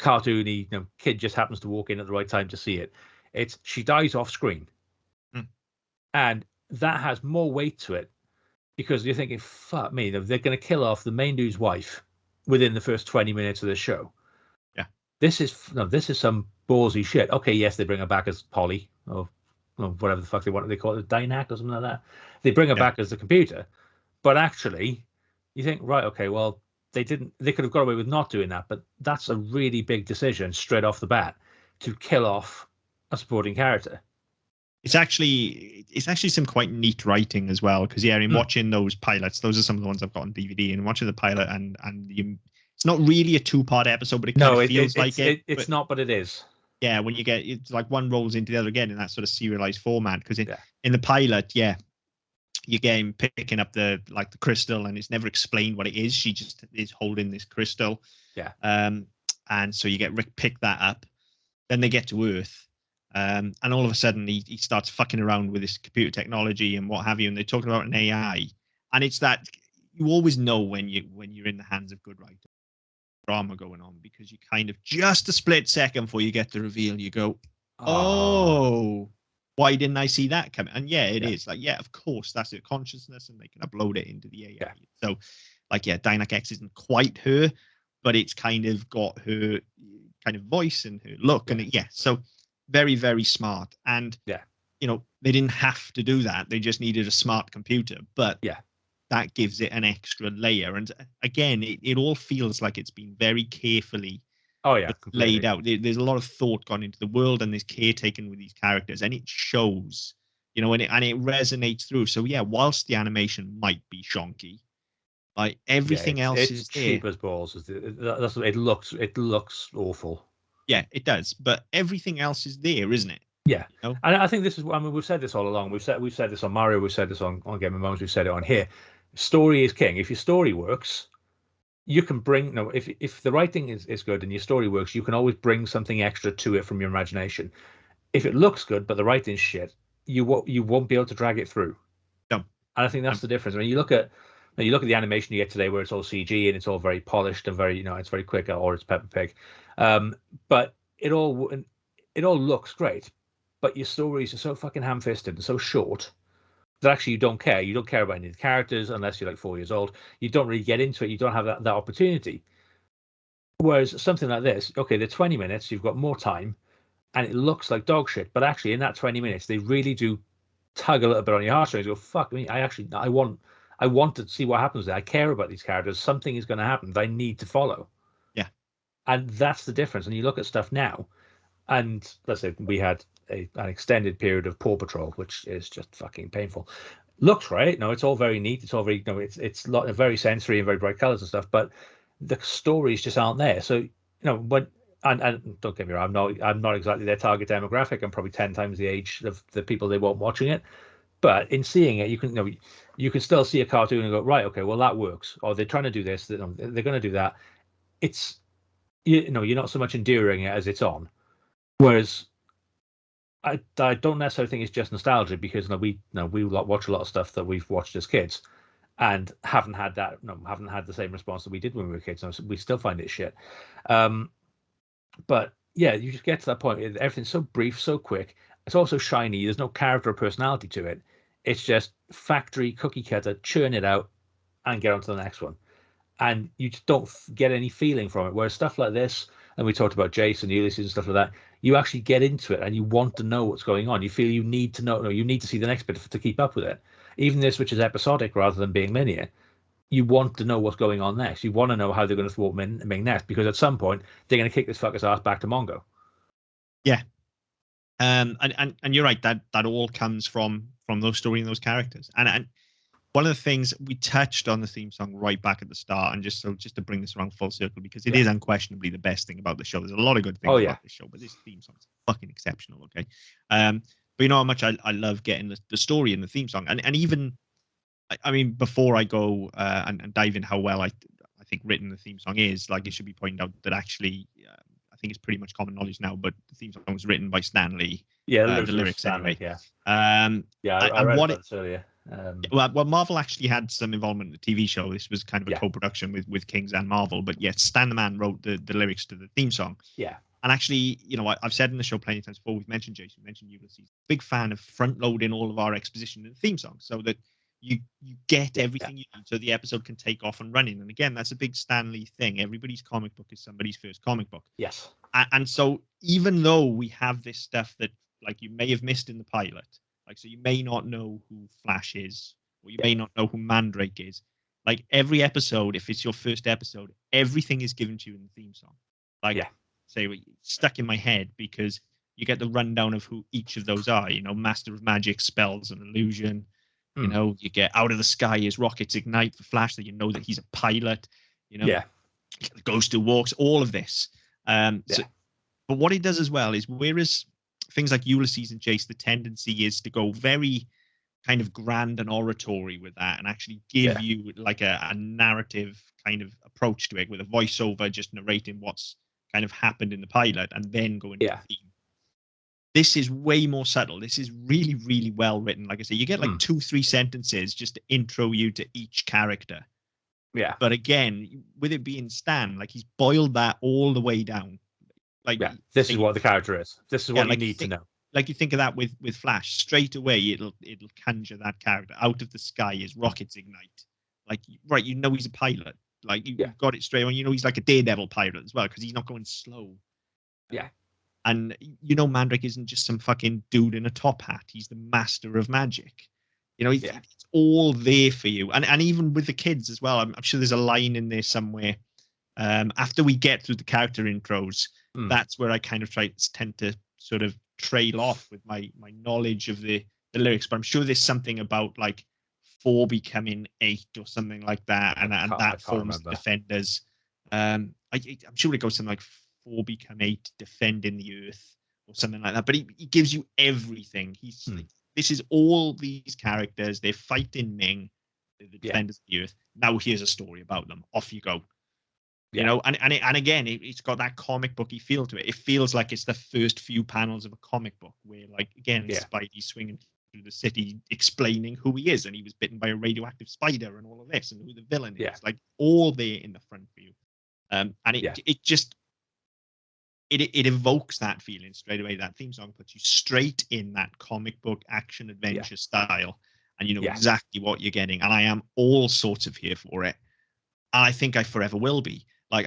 cartoony kid just happens to walk in at the right time to see it. It's she dies off screen, and that has more weight to it, because you're thinking, fuck me, they're going to kill off the main dude's wife within the first 20 minutes of the show. This is some ballsy shit. Okay, yes, they bring her back as Polly, or whatever the fuck they call it, Dynac or something like that. They bring her back as the computer, but actually, you think, right, okay, well, they could have got away with not doing that, but that's a really big decision straight off the bat to kill off a supporting character. It's actually some quite neat writing as well, because in watching those pilots, those are some of the ones I've got on DVD, and watching the pilot and it's not really a 2-part episode, but it kind of feels like it. It's not, but it is. Yeah, when you get, it's like one rolls into the other again in that sort of serialized format, because in the pilot, you get him picking up the crystal, and it's never explained what it is. She just is holding this crystal. And so you get Rick pick that up. Then they get to Earth. And all of a sudden he starts fucking around with this computer technology and what have you, and they're talking about an AI. And it's that you always know when you're in the hands of good writers, drama going on, because you kind of, just a split second before you get the reveal, you go, oh, why didn't I see that coming? And it is like, of course, that's her consciousness, and they can upload it into the AI. So Dynac X isn't quite her, but it's kind of got her kind of voice and her look, and so very, very smart. And they didn't have to do that. They just needed a smart computer, but that gives it an extra layer. And again, it all feels like it's been very carefully laid out. There's a lot of thought gone into the world, and there's care taken with these characters, and it shows you know, and it resonates through. So yeah, whilst the animation might be shonky, like everything else it's is there. cheap as balls. It looks awful. Yeah, it does, but everything else is there, isn't it? Yeah, you know? and I think this is. I mean, we've said this all along. We've said this on Mario. We've said this on Game of Thrones. We've said it on here. Story is king. If your story works, you can bring. No, if the writing is good and your story works, you can always bring something extra to it from your imagination. If it looks good but the writing's shit, you won't be able to drag it through. No. And I think that's the difference. I mean, you look at the animation you get today, where it's all CG and it's all very polished and very, it's very quick, or it's Peppa Pig, but it all looks great, but your stories are so fucking ham-fisted and so short that actually you don't care. You don't care about any of the characters unless you're like 4 years old. You don't really get into it. You don't have that opportunity. Whereas something like this, okay, they're 20 minutes. You've got more time, and it looks like dog shit. But actually, in that 20 minutes, they really do tug a little bit on your heartstrings. Go, fuck me! I want to see what happens there. I care about these characters. Something is going to happen that I need to follow. Yeah, and that's the difference. And you look at stuff now, and let's say we had an extended period of Paw Patrol, which is just fucking painful. Looks right. No, it's all very neat. It's all very, it's very sensory and very bright colors and stuff. But the stories just aren't there. So when and don't get me wrong, I'm not exactly their target demographic. I'm probably 10 times the age of the people they want watching it. But in seeing it, you can still see a cartoon and go, right, okay, well that works. Or they're trying to do this. They're going to do that. It's you're not so much enduring it as it's on. Whereas I don't necessarily think it's just nostalgia, because we watch a lot of stuff that we've watched as kids and haven't had the same response that we did when we were kids. So we still find it shit. But yeah, you just get to that point. Everything's so brief, so quick. It's also shiny. There's no character or personality to it. It's just factory cookie cutter, churn it out and get on to the next one. And you just don't get any feeling from it. Whereas stuff like this, and we talked about Jason, Ulysses, and stuff like that, you actually get into it and you want to know what's going on. You feel you need to know, you need to see the next bit to keep up with it. Even this, which is episodic rather than being linear, you want to know what's going on next. You want to know how they're going to thwart Ming next, because at some point they're going to kick this fucker's ass back to Mongo. Yeah. And you're right, that all comes from those stories and those characters. And one of the things we touched on the theme song right back at the start, and just to bring this around full circle, because it is unquestionably the best thing about the show. There's a lot of good things about this show, but this theme song is fucking exceptional. Okay, but you know how much I love getting the story in the theme song, and even, I mean, before I go and dive in how well I think written the theme song is, like, it should be pointed out that actually I think it's pretty much common knowledge now, but the theme song was written by Stan Lee. Yeah, the lyrics Stanley, anyway. I read about this earlier. Well, Marvel actually had some involvement in the TV show. This was kind of a co-production with Kings and Marvel, but yes, Stan the Man wrote the lyrics to the theme song. Yeah. And actually, I've said in the show plenty of times before, we've mentioned Jason, we mentioned Ulysses. Big fan of front loading all of our exposition in the theme song so that you get everything you need so the episode can take off and running. And again, that's a big Stan Lee thing. Everybody's comic book is somebody's first comic book. Yes. And so even though we have this stuff that, like, you may have missed in the pilot, like, so you may not know who Flash is, or you may not know who Mandrake is. Like, every episode, if it's your first episode, everything is given to you in the theme song. Like, say, stuck in my head, because you get the rundown of who each of those are. Master of Magic, spells and illusion. You get Out of the Sky is rockets ignite for Flash, that that he's a pilot. The Ghost Who Walks, all of this. So, but what it does as well is, whereas things like Ulysses and Jace, the tendency is to go very kind of grand and oratory with that, and actually give you like a narrative kind of approach to it, with a voiceover just narrating what's kind of happened in the pilot and then go into the theme. This is way more subtle. This is really, really well written. Like I say, you get like 2-3 sentences just to intro you to each character. Yeah. But again, with it being Stan, like, he's boiled that all the way down. Like, this is what the character is. This is what you need to know. Like, you think of that with Flash, straight away it'll conjure that character. Out of the sky is rockets ignite. Like, right, he's a pilot. Like, you've got it straight on. He's like a Daredevil pilot as well, because he's not going slow. Yeah. And Mandrake isn't just some fucking dude in a top hat. He's the master of magic. It's all there for you. And even with the kids as well, I'm sure there's a line in there somewhere. After we get through the character intros, that's where I kind of tend to sort of trail off with my knowledge of the the lyrics, but I'm sure there's something about like 4 becoming 8 or something like that, and that forms the defenders. I'm sure it goes something like 4 become 8, defending the earth or something like that. But he gives you everything. He's like, this is all these characters. They're fighting Ming, the defenders of the earth. Now here's a story about them. Off you go. You know, and again, it's got that comic booky feel to it. It feels like it's the first few panels of a comic book where, like, again, Spidey's swinging through the city explaining who he is, and he was bitten by a radioactive spider and all of this, and who the villain is. Like, all there in the front view. And it just it evokes that feeling straight away. That theme song puts you straight in that comic book action adventure style, and you know exactly what you're getting. And I am all sorts of here for it. And I think I forever will be. Like,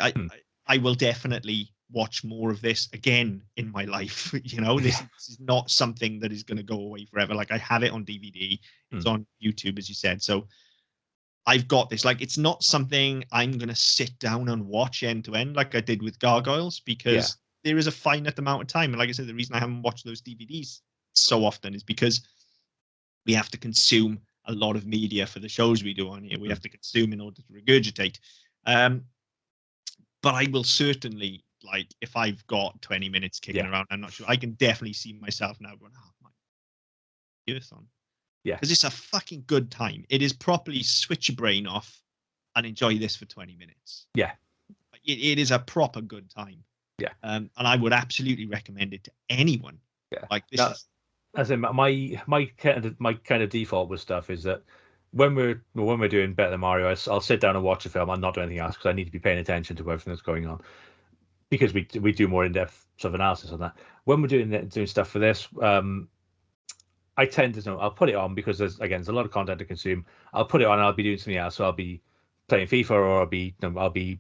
I will definitely watch more of this again in my life. You know, this is not something that is going to go away forever. Like, I have it on DVD. It's on YouTube, as you said. So I've got this. Like, it's not something I'm going to sit down and watch end to end like I did with Gargoyles, because there is a finite amount of time. And like I said, the reason I haven't watched those DVDs so often is because we have to consume a lot of media for the shows we do on here. We have to consume in order to regurgitate. But I will certainly, like, if I've got 20 minutes kicking around, I'm not sure. I can definitely see myself now going, oh, my earth on. Yeah. Because it's a fucking good time. It is properly switch your brain off and enjoy this for 20 minutes. Yeah. It is a proper good time. Yeah. And I would absolutely recommend it to anyone. Yeah. Like, this is. As in my kind of default with stuff is that when we're doing Better Than Mario, I'll sit down and watch a film and not do anything else, because I need to be paying attention to everything that's going on, because we do more in-depth sort of analysis on that. When we're doing stuff for this, I tend to I'll put it on because there's a lot of content to consume. I'll put it on and I'll be doing something else. So I'll be playing FIFA, or I'll be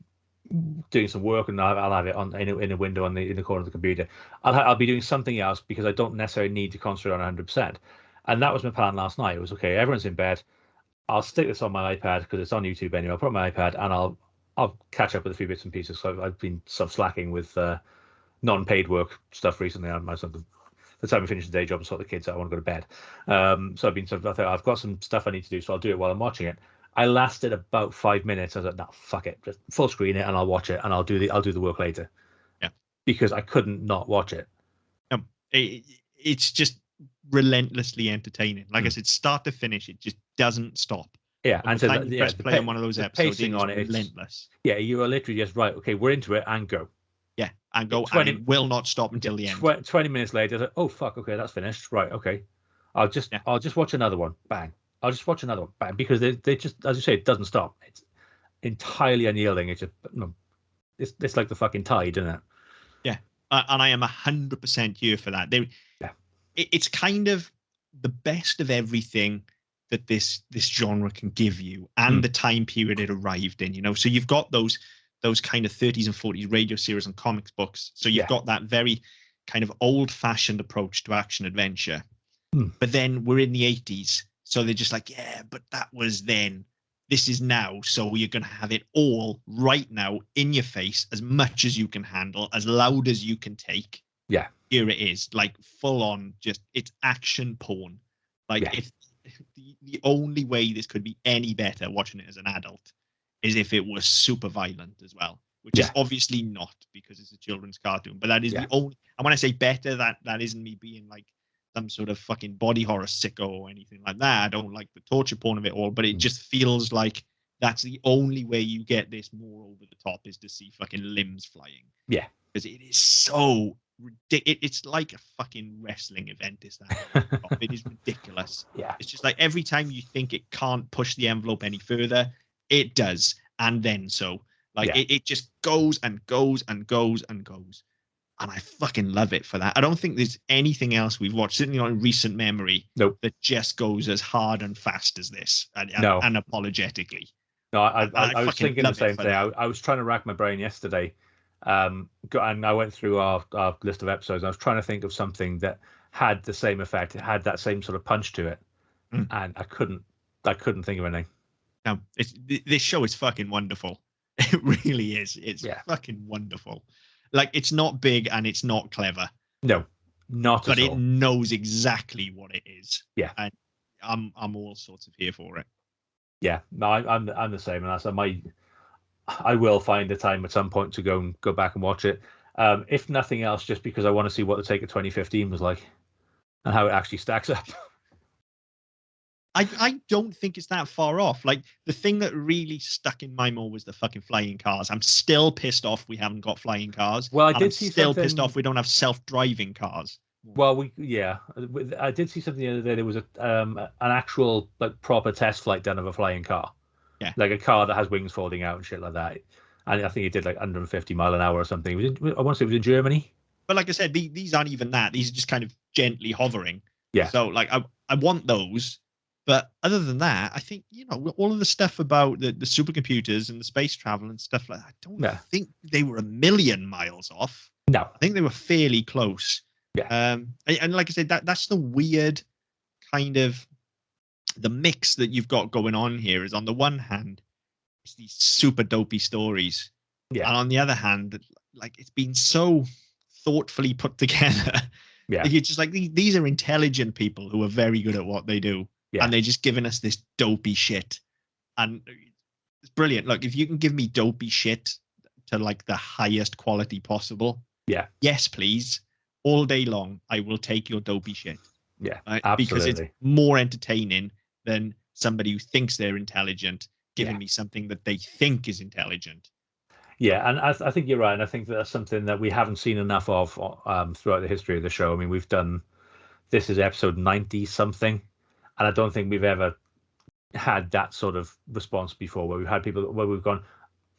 doing some work, and I'll have it on in a window in the corner of the computer. I'll be doing something else because I don't necessarily need to concentrate on 100%. And that was my plan last night. It was, okay, everyone's in bed. I'll stick this on my iPad because it's on YouTube anyway. I'll put my iPad and I'll catch up with a few bits and pieces. So I've been sort of slacking with non-paid work stuff recently. The time I finish the day job and sort the kids out, I want to go to bed. So I thought I've got some stuff I need to do, so I'll do it while I'm watching it. I lasted about 5 minutes. I was like, no, fuck it, just full screen it and I'll watch it, and I'll do the work later. Yeah, because I couldn't not watch it. It's just relentlessly entertaining. Like I said, start to finish, it just doesn't stop. Yeah, and so you press play on one of those episodes, pacing on it, relentless. Yeah, you are literally just right. Okay, we're into it, and go. Yeah, and go. 20, and it will not stop until the end. 20 minutes later, like, oh fuck, okay, that's finished. Right, okay, I'll just watch another one. Bang. I'll just watch another one. Bang. Because they just, as you say, it doesn't stop. It's entirely unyielding. It's just, it's like the fucking tide, isn't it? Yeah, and I am 100% here for that. It's kind of the best of everything that this genre can give you, and the time period it arrived in. You know, so you've got those kind of 30s and 40s radio series and comics books. So you've got that very kind of old-fashioned approach to action adventure. But then we're in the 80s, so they're just like, yeah, but that was then. This is now, so you're going to have it all right now in your face, as much as you can handle, as loud as you can take. Yeah. Here it is, like full on, just it's action porn. Like if the only way this could be any better watching it as an adult is if it was super violent as well, which is obviously not, because it's a children's cartoon. But that is the only. And when I say better, that isn't me being like some sort of fucking body horror sicko or anything like that. I don't like the torture porn of it all, but it just feels like that's the only way you get this more over the top, is to see fucking limbs flying. Yeah, because it is so ridiculous. It's like a fucking wrestling event. Is that? It is ridiculous. Yeah, it's just like every time you think it can't push the envelope any further, it does, and then so. Like it just goes and goes and goes and goes. And I fucking love it for that. I don't think there's anything else we've watched, certainly on recent memory, that just goes as hard and fast as this, and unapologetically. No, I was thinking the same thing. I was trying to rack my brain yesterday, and I went through our list of episodes. And I was trying to think of something that had the same effect. It had that same sort of punch to it, and I couldn't think of anything. No, this show is fucking wonderful. It really is. It's fucking wonderful. Like, it's not big and it's not clever. No. Not but at it all. knows exactly what it is. Yeah, and I'm all sorts of here for it. Yeah, no, I'm the same, and I will find a time at some point to go back and watch it. If nothing else, just because I want to see what the take of 2015 was like and how it actually stacks up. I don't think it's that far off. Like, the thing that really stuck in my mind was the fucking flying cars. I'm still pissed off we haven't got flying cars. Well, I'm still pissed off we don't have self-driving cars. Well, I did see something the other day. There was an actual like proper test flight done of a flying car. Yeah, like a car that has wings folding out and shit like that. And I think it did like 150 mile an hour or something. I want to say it was in Germany. but like I said, these aren't even that. These are just kind of gently hovering. Yeah. So like I want those. But other than that, I think, all of the stuff about the supercomputers and the space travel and stuff like that, I don't think they were a million miles off. No. I think they were fairly close. Yeah. And like I said, that's the weird kind of the mix that you've got going on here is, on the one hand, it's these super dopey stories. Yeah. And on the other hand, like, it's been so thoughtfully put together. Yeah. Like, you're just like, these are intelligent people who are very good at what they do. Yeah. And they're just giving us this dopey shit. And it's brilliant. Look, if you can give me dopey shit to like the highest quality possible, yes, please. All day long, I will take your dopey shit. Yeah, absolutely. Because it's more entertaining than somebody who thinks they're intelligent giving me something that they think is intelligent. Yeah, and I think you're right. And I think that's something that we haven't seen enough of throughout the history of the show. I mean, this is episode 90 something, and I don't think we've ever had that sort of response before, where we've had people where we've gone,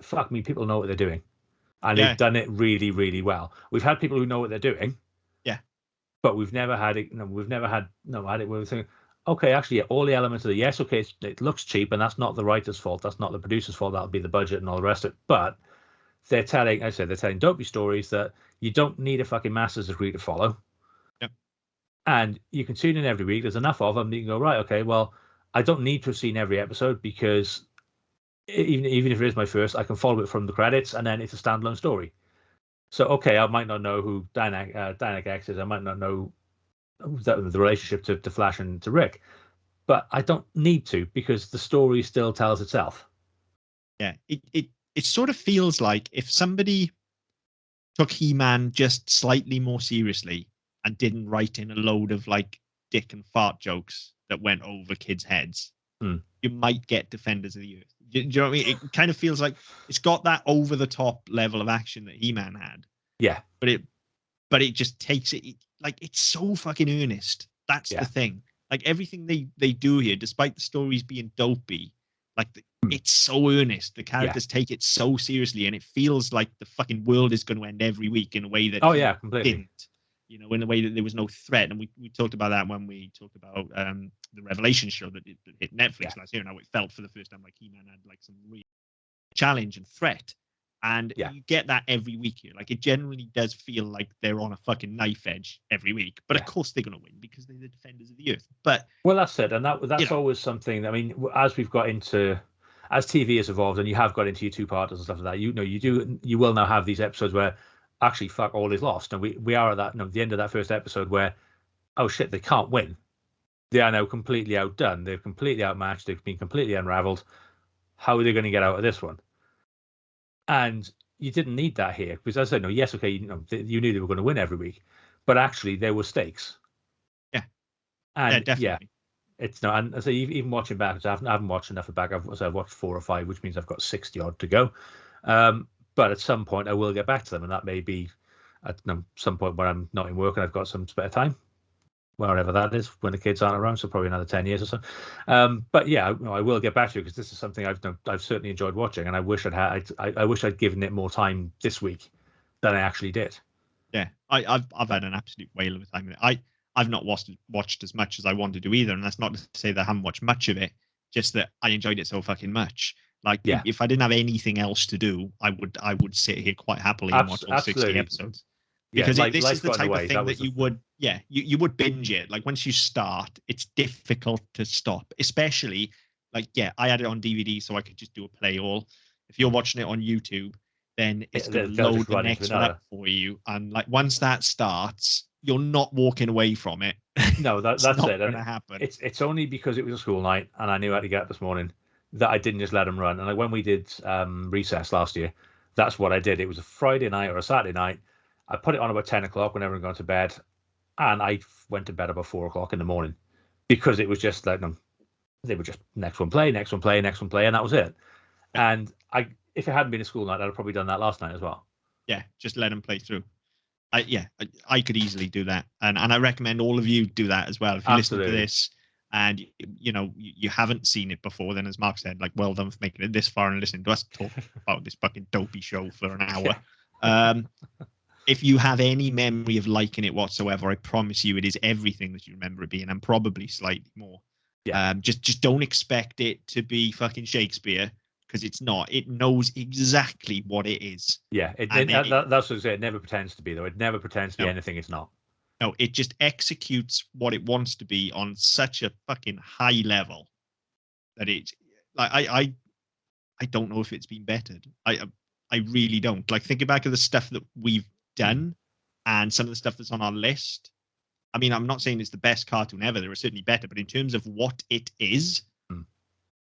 fuck me, people know what they're doing, and they've done it really, really well. We've had people who know what they're doing, but we've never had it. We've never had it where we're thinking, okay, actually, all the elements of the okay, it looks cheap, and that's not the writer's fault, that's not the producer's fault, that'll be the budget and all the rest of it. But they're telling dopey stories that you don't need a fucking master's degree to follow. Yep. And you can tune in every week. There's enough of them that you can go, right, okay, well, I don't need to have seen every episode, because even if it is my first, I can follow it from the credits, and then it's a standalone story. So, okay, I might not know who Dinak X is. I might not know the relationship to Flash and to Rick. But I don't need to, because the story still tells itself. Yeah, it sort of feels like if somebody took He-Man just slightly more seriously and didn't write in a load of like dick and fart jokes that went over kids' heads, you might get Defenders of the Earth. Do you know what I mean? It kind of feels like it's got that over the top level of action that He-Man had. Yeah. But it just takes it like, it's so fucking earnest. That's the thing. Like, everything they do here, despite the stories being dopey, like it's so earnest. The characters take it so seriously, and it feels like the fucking world is going to end every week in a way that completely didn't. In a way that there was no threat. And we talked about that when we talked about the Revelation show that hit Netflix last year, and how it felt for the first time like He-Man had like some real challenge and threat. And you get that every week here. Like, it generally does feel like they're on a fucking knife edge every week. But of course they're going to win, because they're the Defenders of the Earth. But that's it. And that's always something. I mean, as we've got into, as TV has evolved, and you have got into your two-parters and stuff like that, you will now have these episodes where actually fuck all is lost. And we are at that, the end of that first episode where, oh shit, they can't win. They are now completely outdone. They're completely outmatched. They've been completely unraveled. How are they going to get out of this one? And you didn't need that here, because as I said, you knew they were going to win every week, but actually there were stakes. Yeah. And definitely. It's no, and so even watching back, I haven't watched enough of back. I've watched 4 or 5, which means I've got 60 odd to go. But at some point I will get back to them, and that may be at some point where I'm not in work and I've got some spare time, wherever that is, when the kids aren't around. So probably another 10 years or so. But yeah, I will get back to it, because this is something I've certainly enjoyed watching, and I wish I wish I'd given it more time this week than I actually did. Yeah, I've had an absolute whale of a time with it. I've not watched as much as I wanted to either, and that's not to say that I haven't watched much of it, just that I enjoyed it so fucking much. Like, if I didn't have anything else to do, I would sit here quite happily and watch all 60 episodes. Because this is the type of thing that you would binge it. Like, once you start, it's difficult to stop. Especially, like, I had it on DVD, so I could just do a play all. If you're watching it on YouTube, then it's going to load the next one up for you. And like, once that starts, you're not walking away from it. No, that's not it. Going to happen. It's only because it was a school night and I knew I had to get up this morning that I didn't just let them run. And like when we did recess last year, that's what I did. It was a Friday night or a Saturday night. I put it on about 10 o'clock when everyone got to bed, and I went to bed about 4 o'clock in the morning because it was just like them. They were just next one play, next one play, next one play, and that was it. And if it hadn't been a school night, I'd have probably done that last night as well. Yeah, just let them play through. I could easily do that, and I recommend all of you do that as well. If you listen to this and you haven't seen it before, then as Mark said, like, well done for making it this far and listening to us talk about this fucking dopey show for an hour. Yeah. If you have any memory of liking it whatsoever, I promise you it is everything that you remember it being, and probably slightly more. Yeah. Just don't expect it to be fucking Shakespeare, because it's not. It knows exactly what it is. Yeah, that's what I say. It never pretends to be, though. It never pretends to be anything it's not. No, it just executes what it wants to be on such a fucking high level that it, like, I don't know if it's been bettered. I really don't. Like, thinking back of the stuff that we've done and some of the stuff that's on our list. I mean, I'm not saying it's the best cartoon ever. There are certainly better, but in terms of what it is,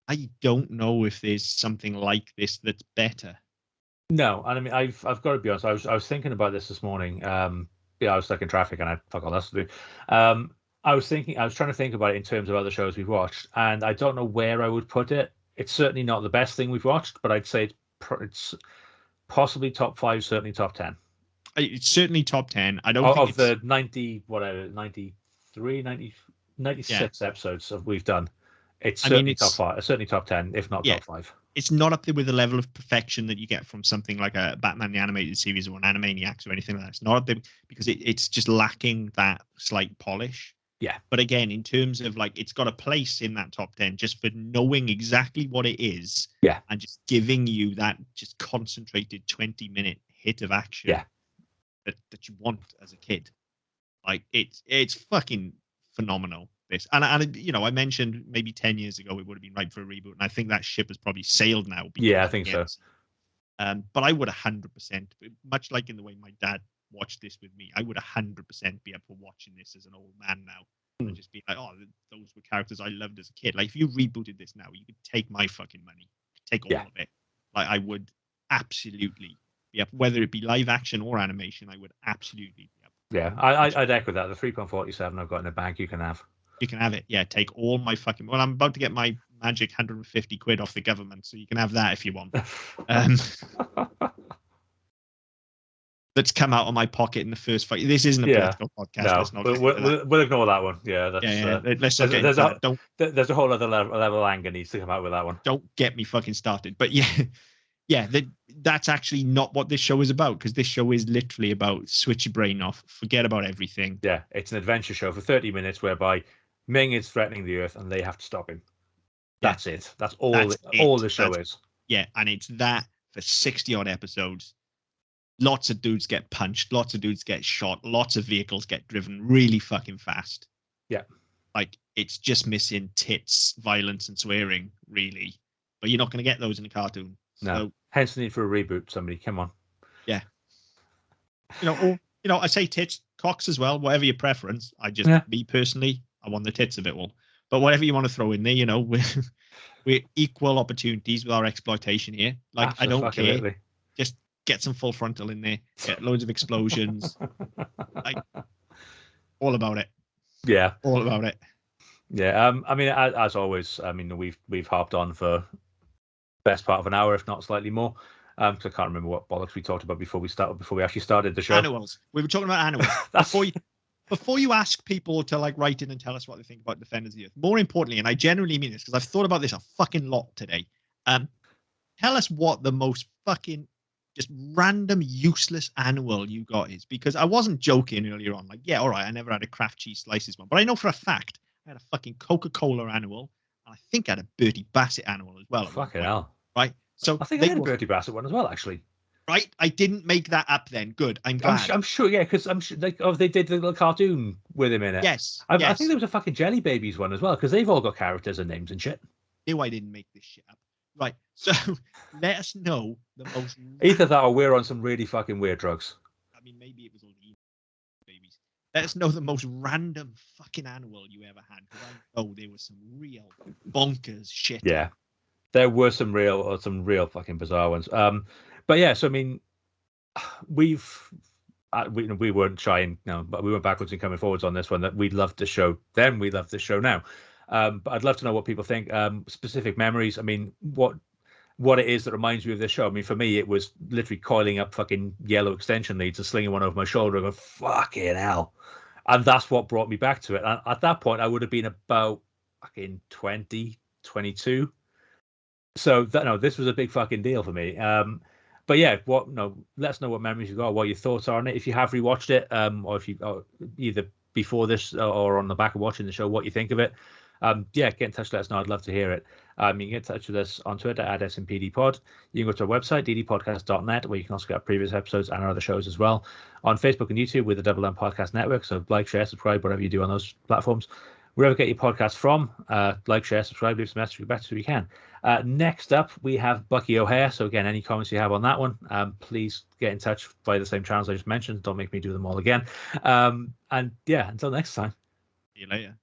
I don't know if there's something like this that's better. No, and I mean, I've got to be honest. I was thinking about this morning. I was stuck in traffic and I fuck all else to do. I was trying to think about it in terms of other shows we've watched, and I don't know where I would put it. It's certainly not the best thing we've watched, but I'd say it's possibly top 5, certainly top 10. It's certainly top 10. I don't think of the 93, 96 episodes we've done. It's certainly top 5, certainly top 10, if not top 5. It's not up there with the level of perfection that you get from something like a Batman the Animated Series or an Animaniacs or anything like that. It's not up there because it's just lacking that slight polish. Yeah. But again, in terms of, like, it's got a place in that top 10 just for knowing exactly what it is. Yeah. And just giving you that just concentrated 20-minute hit of action. Yeah. That you want as a kid. Like, it's fucking phenomenal. This and I mentioned maybe 10 years ago it would have been ripe for a reboot, and I think that ship has probably sailed now. Yeah, I think so. But I would 100%, much like in the way my dad watched this with me, I would 100% be up for watching this as an old man now, and just be like, oh, those were characters I loved as a kid. Like, if you rebooted this now, you could take my fucking money, take all of it. Like, I would absolutely be up, whether it be live action or animation. I would absolutely be up. Yeah, I'd echo that. The 3.47 I've got in the bank, you can have. You can have it. Yeah, take all my fucking... Well, I'm about to get my magic 150 quid off the government, so you can have that if you want. That's come out of my pocket in the first fight. This isn't a political podcast. No, we'll ignore that one. Yeah, that's, there's a whole other level anger needs to come out with that one. Don't get me fucking started. But that's actually not what this show is about, because this show is literally about switch your brain off, forget about everything. Yeah, it's an adventure show for 30 minutes whereby Ming is threatening the Earth and they have to stop him. That's it. That's all the show is. Yeah, and it's that for 60-odd episodes. Lots of dudes get punched, lots of dudes get shot, lots of vehicles get driven really fucking fast. Yeah. Like, it's just missing tits, violence, and swearing, really. But you're not going to get those in a cartoon. No. So, hence the need for a reboot, somebody. Come on. Yeah. I say tits, cocks as well, whatever your preference. Me personally, I want the tits of it all. But whatever you want to throw in there, we're equal opportunities with our exploitation here. Like, I don't care. Just get some full frontal in there. Get loads of explosions. Like, all about it. Yeah. All about it. Yeah. I mean, as always, I mean, we've harped on for best part of an hour, if not slightly more. Because I can't remember what bollocks we talked about before we actually started the show. Animals. We were talking about animals. Before you ask people to, like, write in and tell us what they think about Defenders of the Earth, more importantly, and I genuinely mean this because I've thought about this a fucking lot today. Tell us what the most fucking just random useless animal you got is, because I wasn't joking earlier on. Like, yeah, all right, I never had a Kraft cheese slices one, but I know for a fact I had a fucking Coca-Cola animal, and I think I had a Bertie Bassett animal as well. Fucking hell. Right? So I think I had a Bertie Bassett one as well, actually. Right? I didn't make that up then. Good. I'm glad. I'm sure, yeah, because I'm sure they did the little cartoon with him in it. Yes. I think there was a fucking Jelly Babies one as well, because they've all got characters and names and shit. No, I didn't make this shit up. Right. So let us know the most. Either that or we're on some really fucking weird drugs. I mean, maybe it was all the babies. let us know the most random fucking animal you ever had, because I know there was some real bonkers shit. Yeah, there were some real fucking bizarre ones. But yeah, so I mean, we weren't shying, but we went backwards and coming forwards on this one. That we loved the show then, we love the show now. But I'd love to know what people think. Specific memories. I mean, what it is that reminds you of this show. I mean, for me, it was literally coiling up fucking yellow extension leads and slinging one over my shoulder and going, fucking hell. And that's what brought me back to it. And at that point, I would have been about fucking 20, 22. So this was a big fucking deal for me. But yeah, let us know what memories you got, what your thoughts are on it. If you have rewatched it, or if you either before this or on the back of watching the show, what you think of it. Get in touch. Let us know. I'd love to hear it. You can get in touch with us on Twitter at SMPDPod. You can go to our website, ddpodcast.net, where you can also get our previous episodes and our other shows as well. On Facebook and YouTube with the Double M Podcast Network. So like, share, subscribe, whatever you do on those platforms. Wherever you get your podcast from, like, share, subscribe, leave some message back so you can. Next up, we have Bucky O'Hare. So again, any comments you have on that one, please get in touch via the same channels I just mentioned. Don't make me do them all again. And yeah, until next time. See you later.